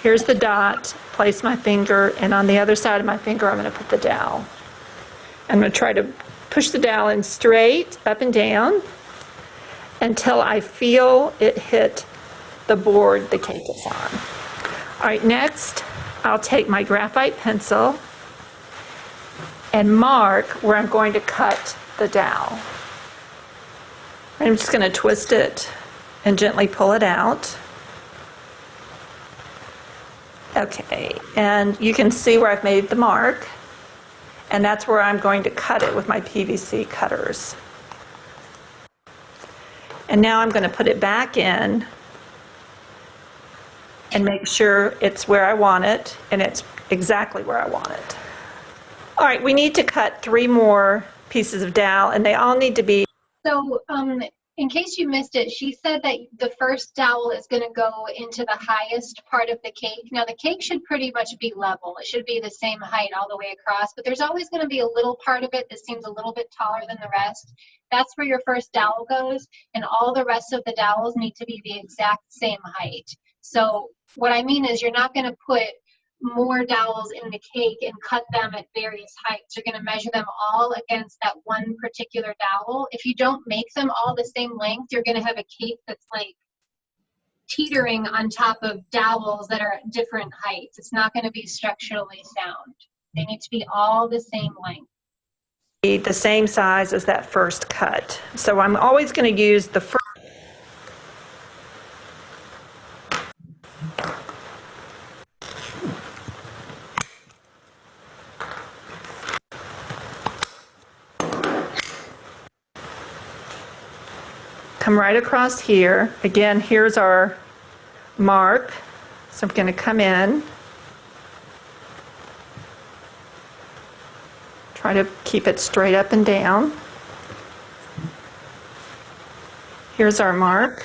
Here's the dot, place my finger, and on the other side of my finger, I'm going to put the dowel. I'm going to try to push the dowel in straight, up and down, until I feel it hit the board the cake is on. All right, next, I'll take my graphite pencil and mark where I'm going to cut the dowel. I'm just going to twist it and gently pull it out. Okay, and you can see where I've made the mark, and that's where I'm going to cut it with my PVC cutters. And now I'm going to put it back in and make sure it's where I want it, and it's exactly where I want it. All right, we need to cut 3 more pieces of dowel, and they all need to be. So in case you missed it, she said that the first dowel is going to go into the highest part of the cake. Now the cake should pretty much be level. It should be the same height all the way across, but there's always going to be a little part of it that seems a little bit taller than the rest. That's where your first dowel goes, and all the rest of the dowels need to be the exact same height. So what I mean is you're not going to put more dowels in the cake and cut them at various heights. You're going to measure them all against that one particular dowel. If you don't make them all the same length, you're going to have a cake that's like teetering on top of dowels that are at different heights. It's not going to be structurally sound. They need to be all the same length. The same size as that first cut. So I'm always going to use the first. Come right across here. Again, here's our mark. So I'm going to come in. Try to keep it straight up and down. Here's our mark.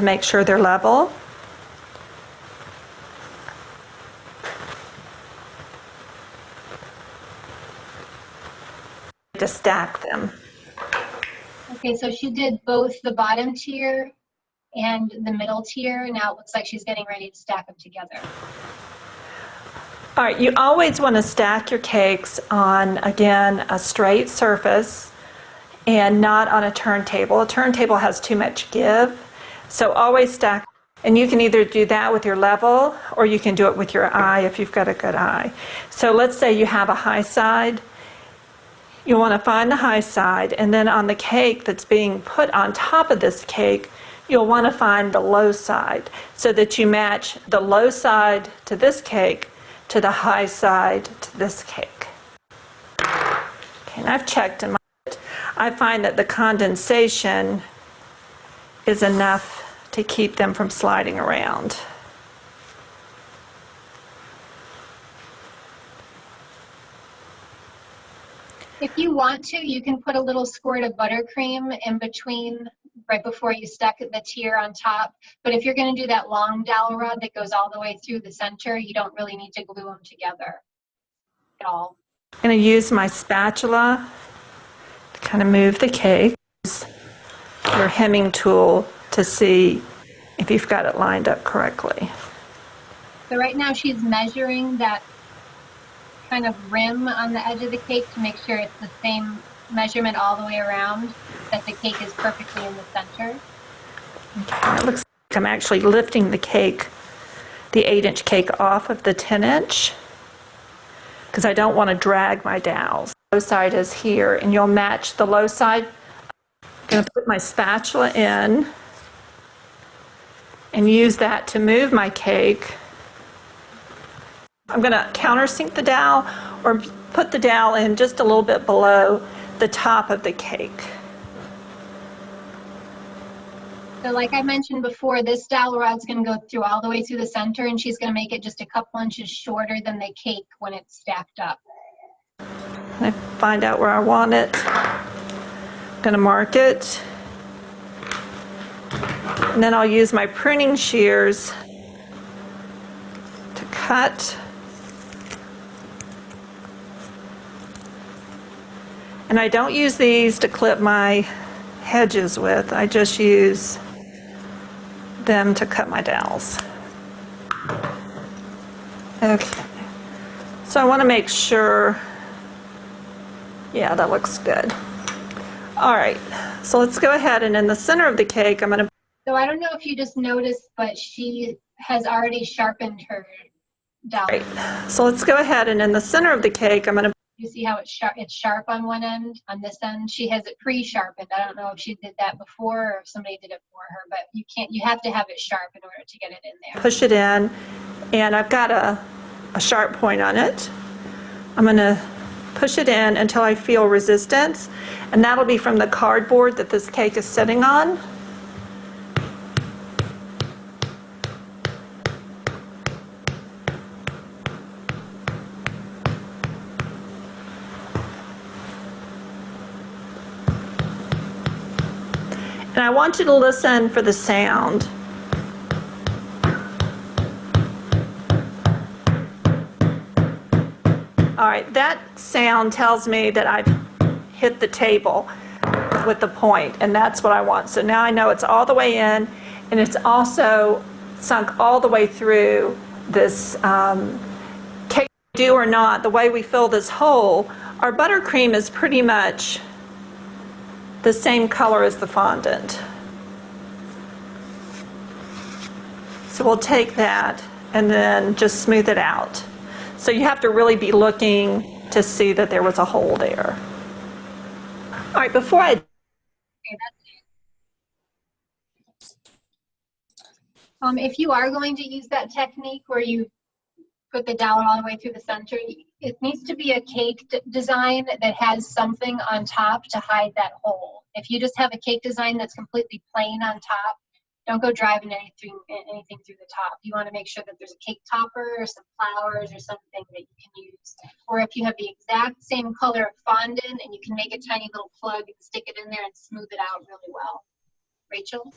to make sure they're level. To stack them. Okay, so she did both the bottom tier and the middle tier. Now it looks like she's getting ready to stack them together. All right, you always want to stack your cakes on, again, a straight surface and not on a turntable. A turntable has too much give, so always stack. And you can either do that with your level or you can do it with your eye if you've got a good eye. So let's say you have a high side. You want to find the high side, and then on the cake that's being put on top of this cake, you'll want to find the low side so that you match the low side to this cake to the high side to this cake. Okay, and I've checked in my, I find that the condensation is enough to keep them from sliding around. If you want to, you can put a little squirt of buttercream in between right before you stack the tier on top. But if you're going to do that long dowel rod that goes all the way through the center, you don't really need to glue them together at all. I'm going to use my spatula to kind of move the cake. Your hemming tool to see if you've got it lined up correctly. So right now she's measuring that kind of rim on the edge of the cake to make sure it's the same measurement all the way around, that the cake is perfectly in the center. Okay, it looks like I'm actually lifting the cake, the 8-inch cake off of the 10-inch because I don't want to drag my dowels. The low side is here, and you'll match the low side. I'm going to put my spatula in and use that to move my cake. I'm going to countersink the dowel or put the dowel in just a little bit below the top of the cake. So like I mentioned before, this dowel rod's going to go through all the way through the center, and she's going to make it just a couple inches shorter than the cake when it's stacked up. I find out where I want it. I'm going to mark it. And then I'll use my pruning shears to cut. And I don't use these to clip my hedges with. I just use them to cut my dowels. Okay. So I want to make sure, yeah, that looks good. All right, so let's go ahead, and in the center of the cake, I'm going to... So I don't know if you just noticed, but she has already sharpened her dowel. Right. So let's go ahead, and in the center of the cake, I'm going to... You see how it's sharp on one end, on this end? She has it pre-sharpened. I don't know if she did that before or if somebody did it for her, but you have to have it sharp in order to get it in there. Push it in, and I've got a sharp point on it. I'm going to push it in until I feel resistance, and that'll be from the cardboard that this cake is sitting on. And I want you to listen for the sound. All right, that sound tells me that I've hit the table with the point, and that's what I want. So now I know it's all the way in, and it's also sunk all the way through this cake. Do or not, the way we fill this hole, our buttercream is pretty much the same color as the fondant. So we'll take that and then just smooth it out. So you have to really be looking to see that there was a hole there. All right, before I... If you are going to use that technique where you put the dowel all the way through the center, it needs to be a cake design that has something on top to hide that hole. If you just have a cake design that's completely plain on top, don't go driving anything through the top. You want to make sure that there's a cake topper or some flowers or something that you can use. Or if you have the exact same color of fondant and you can make a tiny little plug and stick it in there and smooth it out really well. Rachel?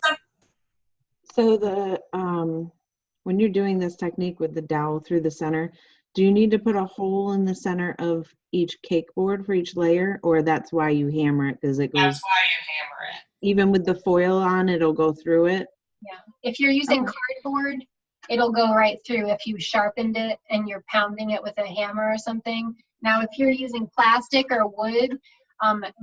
So when you're doing this technique with the dowel through the center, do you need to put a hole in the center of each cake board for each layer, or that's why you hammer it because it goes? That's why you hammer it. Even with the foil on, it'll go through it? Yeah, if you're using Okay. cardboard, it'll go right through if you sharpened it and you're pounding it with a hammer or something. Now, if you're using plastic or wood,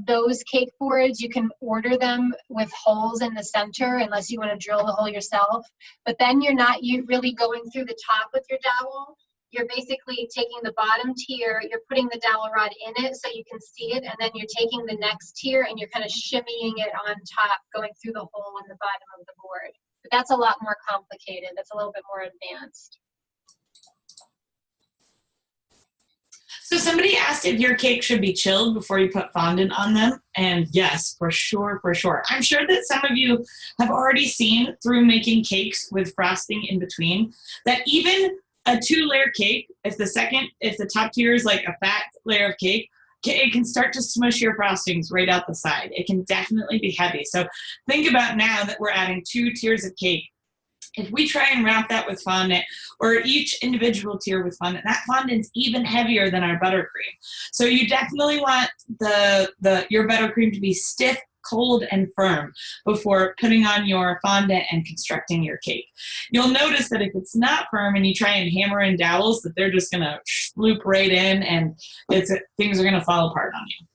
those cake boards, you can order them with holes in the center unless you want to drill the hole yourself. But then you're not really going through the top with your dowel. You're basically taking the bottom tier, you're putting the dowel rod in it so you can see it, and then you're taking the next tier and you're kind of shimmying it on top, going through the hole in the bottom of the board. But that's a lot more complicated. That's a little bit more advanced. So somebody asked if your cake should be chilled before you put fondant on them. And yes, for sure, for sure. I'm sure that some of you have already seen through making cakes with frosting in between that even a 2-layer cake, if the top tier is like a fat layer of cake, it can start to smush your frostings right out the side. It can definitely be heavy. So think about now that we're adding 2 tiers of cake. If we try and wrap that with fondant, or each individual tier with fondant, that fondant's even heavier than our buttercream. So you definitely want your buttercream to be stiff, cold, and firm before putting on your fondant and constructing your cake. You'll notice that if it's not firm and you try and hammer in dowels, that they're just gonna loop right in and things are gonna fall apart on you.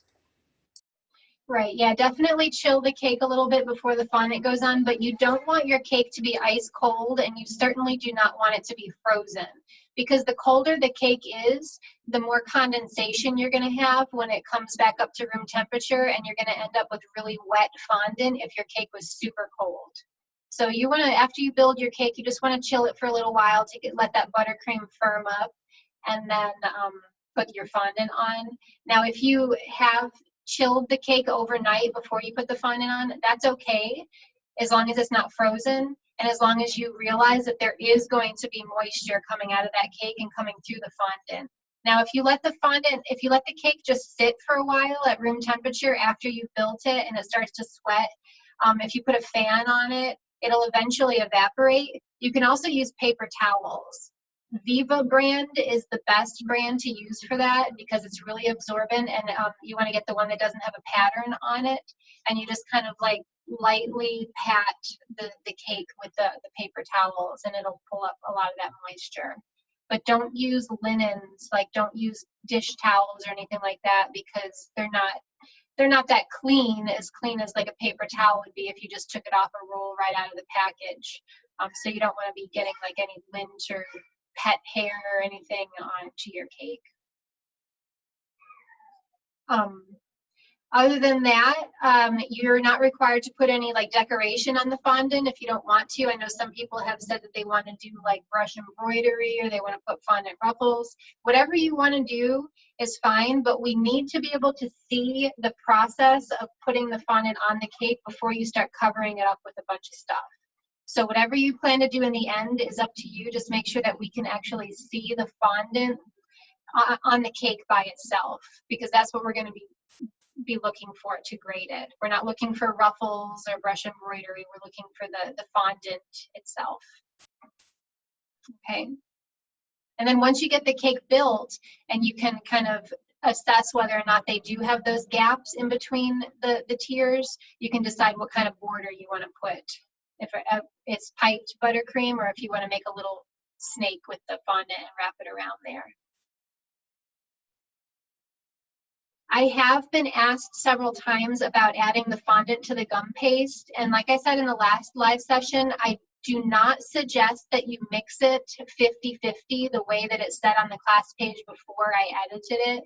Right, yeah, definitely chill the cake a little bit before the fondant goes on, but you don't want your cake to be ice cold, and you certainly do not want it to be frozen, because the colder the cake is, the more condensation you're going to have when it comes back up to room temperature, and you're going to end up with really wet fondant if your cake was super cold. So you want to, after you build your cake, you just want to chill it for a little while to let that buttercream firm up, and then put your fondant on. Now, if you have chilled the cake overnight before you put the fondant on, that's okay, as long as it's not frozen, and as long as you realize that there is going to be moisture coming out of that cake and coming through the fondant. Now, if you let the cake just sit for a while at room temperature after you've built it and it starts to sweat, if you put a fan on it, it'll eventually evaporate. You can also use paper towels. Viva brand is the best brand to use for that because it's really absorbent, and you want to get the one that doesn't have a pattern on it, and you just kind of like lightly pat the cake with the paper towels, and it'll pull up a lot of that moisture. But don't use linens, like don't use dish towels or anything like that, because they're not that clean as like a paper towel would be if you just took it off a roll right out of the package. So you don't want to be getting like any lint or pet hair or anything onto your cake. Other than that, you're not required to put any like decoration on the fondant if you don't want to. I know some people have said that they want to do like brush embroidery, or they want to put fondant ruffles. Whatever you want to do is fine, but we need to be able to see the process of putting the fondant on the cake before you start covering it up with a bunch of stuff. So whatever you plan to do in the end is up to you. Just make sure that we can actually see the fondant on the cake by itself, because that's what we're going to be looking for to grade it. We're not looking for ruffles or brush embroidery. We're looking for the fondant itself. Okay. And then once you get the cake built and you can kind of assess whether or not they do have those gaps in between the tiers, you can decide what kind of border you want to put. If it's piped buttercream, or if you want to make a little snake with the fondant and wrap it around there. I have been asked several times about adding the fondant to the gum paste, and like I said in the last live session, I do not suggest that you mix it 50-50 the way that it said on the class page before I edited it.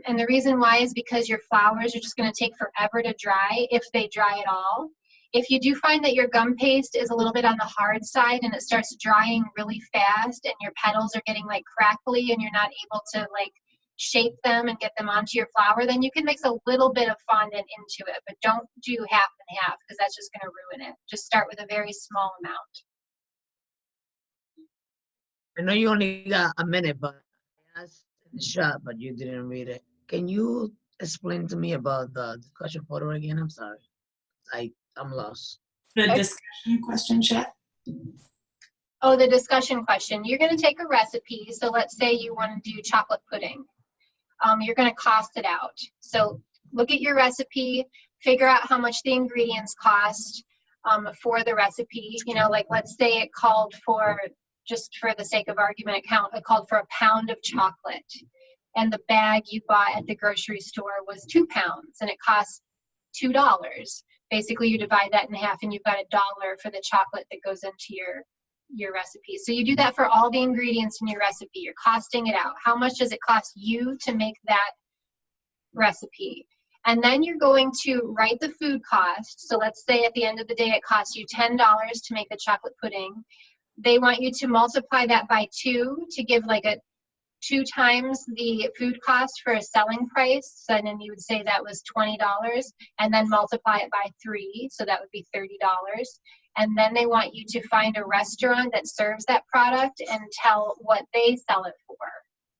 And the reason why is because your flowers are just going to take forever to dry, if they dry at all. If you do find that your gum paste is a little bit on the hard side and it starts drying really fast and your petals are getting like crackly and you're not able to like shape them and get them onto your flower, then you can mix a little bit of fondant into it, but don't do half and half, because that's just going to ruin it. Just start with a very small amount. I know you only got a minute, but I asked in the shop, but you didn't read it. Can you explain to me about the discussion photo again? I'm sorry. I'm lost. The discussion question, Chef? Oh, the discussion question. You're going to take a recipe. So let's say you want to do chocolate pudding. You're going to cost it out. So look at your recipe, figure out how much the ingredients cost for the recipe. You know, like let's say it called for, just for the sake of argument, it called for a pound of chocolate. And the bag you bought at the grocery store was 2 pounds and it cost $2. Basically, you divide that in half and you've got $1 for the chocolate that goes into your recipe. So you do that for all the ingredients in your recipe. You're costing it out. How much does it cost you to make that recipe? And then you're going to write the food cost. So let's say at the end of the day it costs you $10 to make the chocolate pudding. They want you to multiply that by 2 to give like a 2 times the food cost for a selling price. So then you would say that was $20 and then multiply it by 3. So that would be $30. And then they want you to find a restaurant that serves that product and tell what they sell it for.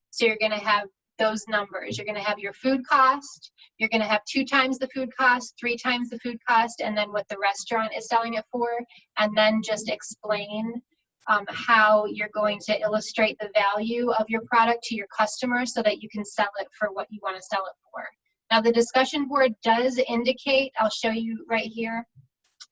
So you're going to have those numbers. You're going to have your food cost. You're going to have 2 times the food cost, 3 times the food cost, and then what the restaurant is selling it for. And then just explain how you're going to illustrate the value of your product to your customer so that you can sell it for what you want to sell it for. Now the discussion board does indicate, I'll show you right here,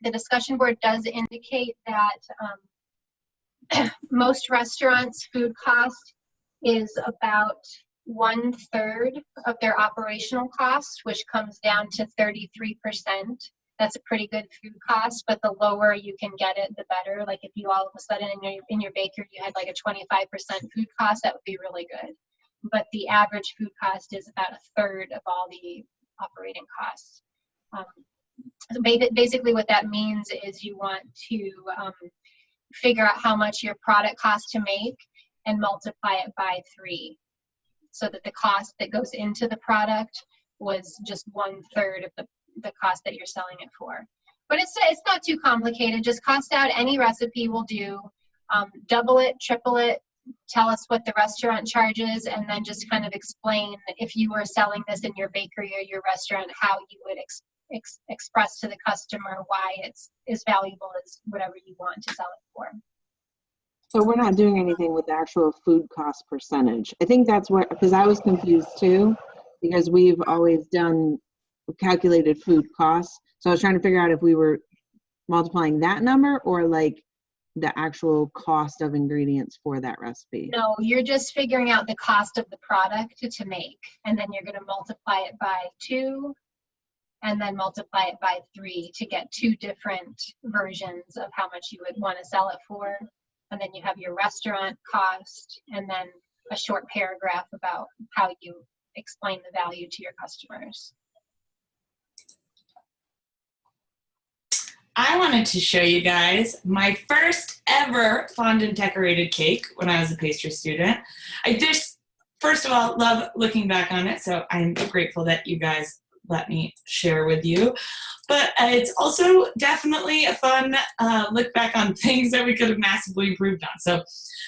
the discussion board does indicate that most restaurants' food cost is about 1/3 of their operational cost, which comes down to 33%. That's a pretty good food cost, but the lower you can get it, the better. Like if you all of a sudden in your bakery you had like a 25% food cost, that would be really good. But the average food cost is about 1/3 of all the operating costs. So basically what that means is you want to figure out how much your product costs to make and multiply it by 3 so that the cost that goes into the product was just 1/3 of the cost that you're selling it for. But it's not too complicated. Just cost out any recipe will do. Double it, triple it, tell us what the restaurant charges, and then just kind of explain if you were selling this in your bakery or your restaurant, how you would express to the customer why it's as valuable as whatever you want to sell it for. So we're not doing anything with the actual food cost percentage. I think that's what, because I was confused too, because we've always done calculated food costs. So I was trying to figure out if we were multiplying that number or like the actual cost of ingredients for that recipe. No, you're just figuring out the cost of the product to make, and then you're going to multiply it by 2 and then multiply it by 3 to get 2 different versions of how much you would want to sell it for. And then you have your restaurant cost and then a short paragraph about how you explain the value to your customers. I wanted to show you guys my first ever fondant decorated cake when I was a pastry student. I just, first of all, love looking back on it, so I'm grateful that you guys let me share with you. But it's also definitely a fun look back on things that we could have massively improved on. So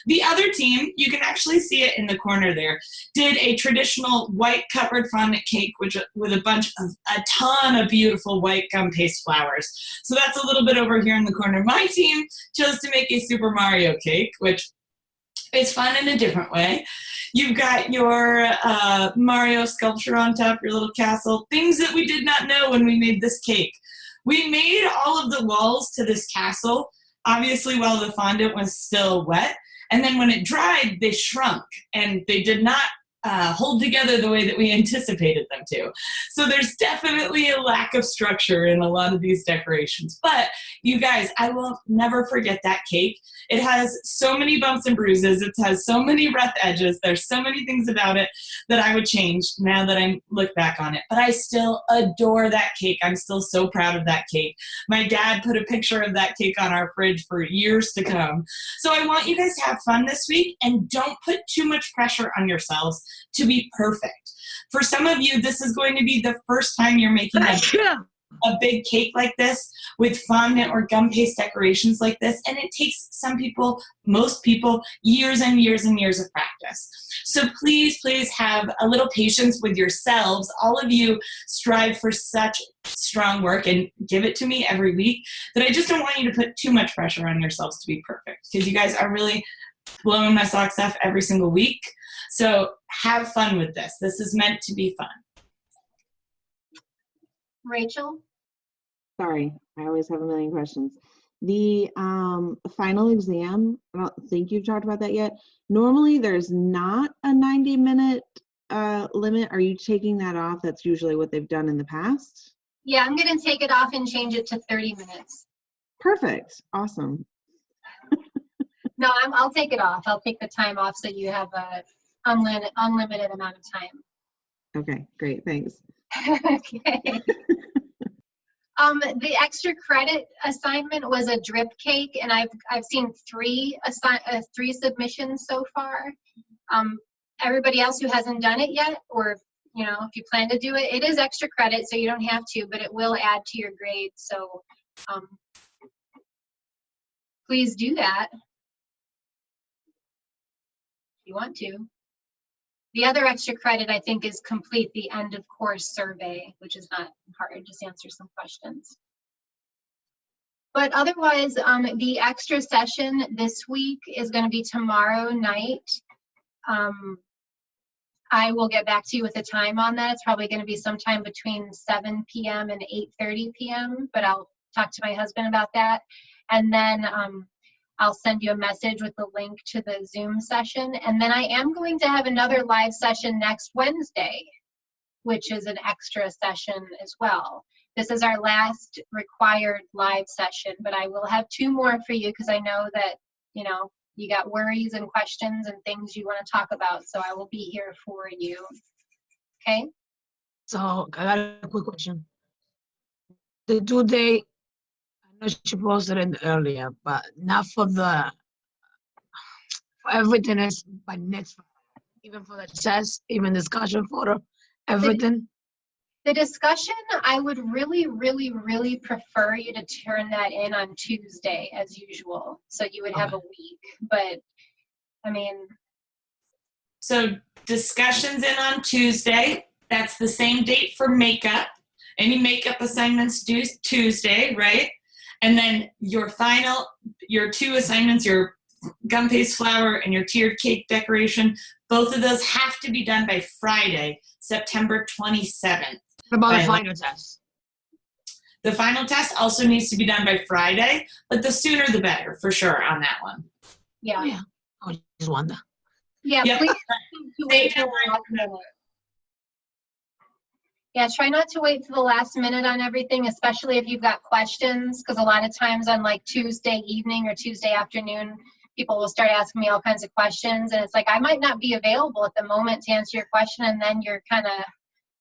the other team, you can actually see it in the corner there, did a traditional white covered fondant cake with a ton of beautiful white gum paste flowers. So that's a little bit over here in the corner. My team chose to make a Super Mario cake, which is fun in a different way. You've got your Mario sculpture on top, your little castle, things that we did not know when we made this cake. We made all of the walls to this castle, obviously while the fondant was still wet. And then when it dried, they shrunk and they did not hold together the way that we anticipated them to. So there's definitely a lack of structure in a lot of these decorations. But you guys, I will never forget that cake. It has so many bumps and bruises. It has so many rough edges. There's so many things about it that I would change now that I look back on it. But I still adore that cake. I'm still so proud of that cake. My dad put a picture of that cake on our fridge for years to come. So I want you guys to have fun this week and don't put too much pressure on yourselves to be perfect. For some of you, this is going to be the first time you're making a a big cake like this with fondant or gum paste decorations like this, and it takes some people, most people, years and years and years of practice. So please, please have a little patience with yourselves. All of you strive for such strong work and give it to me every week, that I just don't want you to put too much pressure on yourselves to be perfect, because you guys are really blowing my socks off every single week. So have fun with this. This is meant to be fun. Rachel? Sorry, I always have a million questions. The final exam, I don't think you've talked about that yet. Normally there's not a 90-minute limit. Are you taking that off? That's usually what they've done in the past. Yeah, I'm going to take it off and change it to 30 minutes. Perfect. Awesome. No, I'll take it off. I'll take the time off so you have a unlimited amount of time. Okay, great. Thanks. Okay. The extra credit assignment was a drip cake, and I've seen three submissions so far. Everybody else who hasn't done it yet, or if you plan to do it, it is extra credit, so you don't have to, but it will add to your grade. So please do that if you want to. The other extra credit, I think, is complete the end of course survey, which is not hard, just answer some questions. But otherwise, the extra session this week is going to be tomorrow night. I will get back to you with a time on that. It's probably going to be sometime between 7 p.m. and 8:30 p.m., but I'll talk to my husband about that. And then I'll send you a message with the link to the Zoom session. And then I am going to have another live session next Wednesday, which is an extra session as well. This is our last required live session, but I will have 2 more for you because I know that, you got worries and questions and things you want to talk about. So I will be here for you. Okay? So I got a quick question. The due date, I know she posted it earlier, but not for everything is by next Friday. Even for the test, even discussion photo, everything. The discussion, I would really, really, really prefer you to turn that in on Tuesday as usual. So you would have a week, but I mean. So discussions in on Tuesday. That's the same date for makeup. Any makeup assignments due Tuesday, right? And then your 2 assignments, your gum paste flower and your tiered cake decoration, both of those have to be done by Friday, September 27th. What about the final test? The final test also needs to be done by Friday, but the sooner the better, for sure, on that one. Yeah. Oh, yeah. I just wonder. Yeah, Yep. please wait till the last minute. Yeah, try not to wait till the last minute on everything, especially if you've got questions, because a lot of times on like Tuesday evening or Tuesday afternoon, people will start asking me all kinds of questions, and it's like I might not be available at the moment to answer your question, and then you're kind of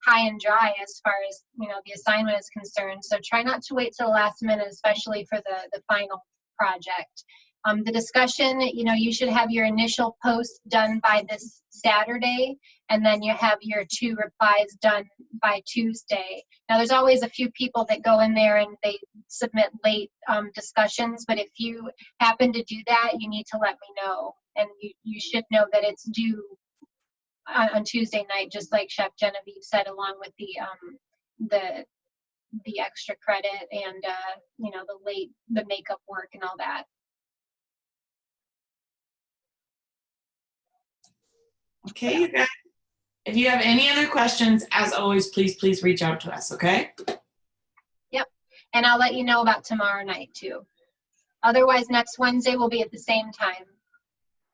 high and dry as far as the assignment is concerned. So try not to wait till the last minute, especially for the final project. The discussion, you should have your initial post done by this Saturday, and then you have your 2 replies done by Tuesday. Now, there's always a few people that go in there and they submit late discussions, but if you happen to do that, you need to let me know, and you should know that it's due on Tuesday night, just like Chef Genevieve said, along with the extra credit and the makeup work and all that. Okay, you guys. If you have any other questions, as always, please reach out to us, okay? Yep, and I'll let you know about tomorrow night too. Otherwise, next Wednesday we'll be at the same time,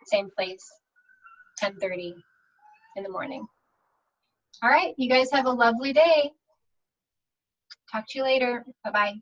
same place, 10:30 in the morning. All right, you guys have a lovely day. Talk to you later. Bye-bye.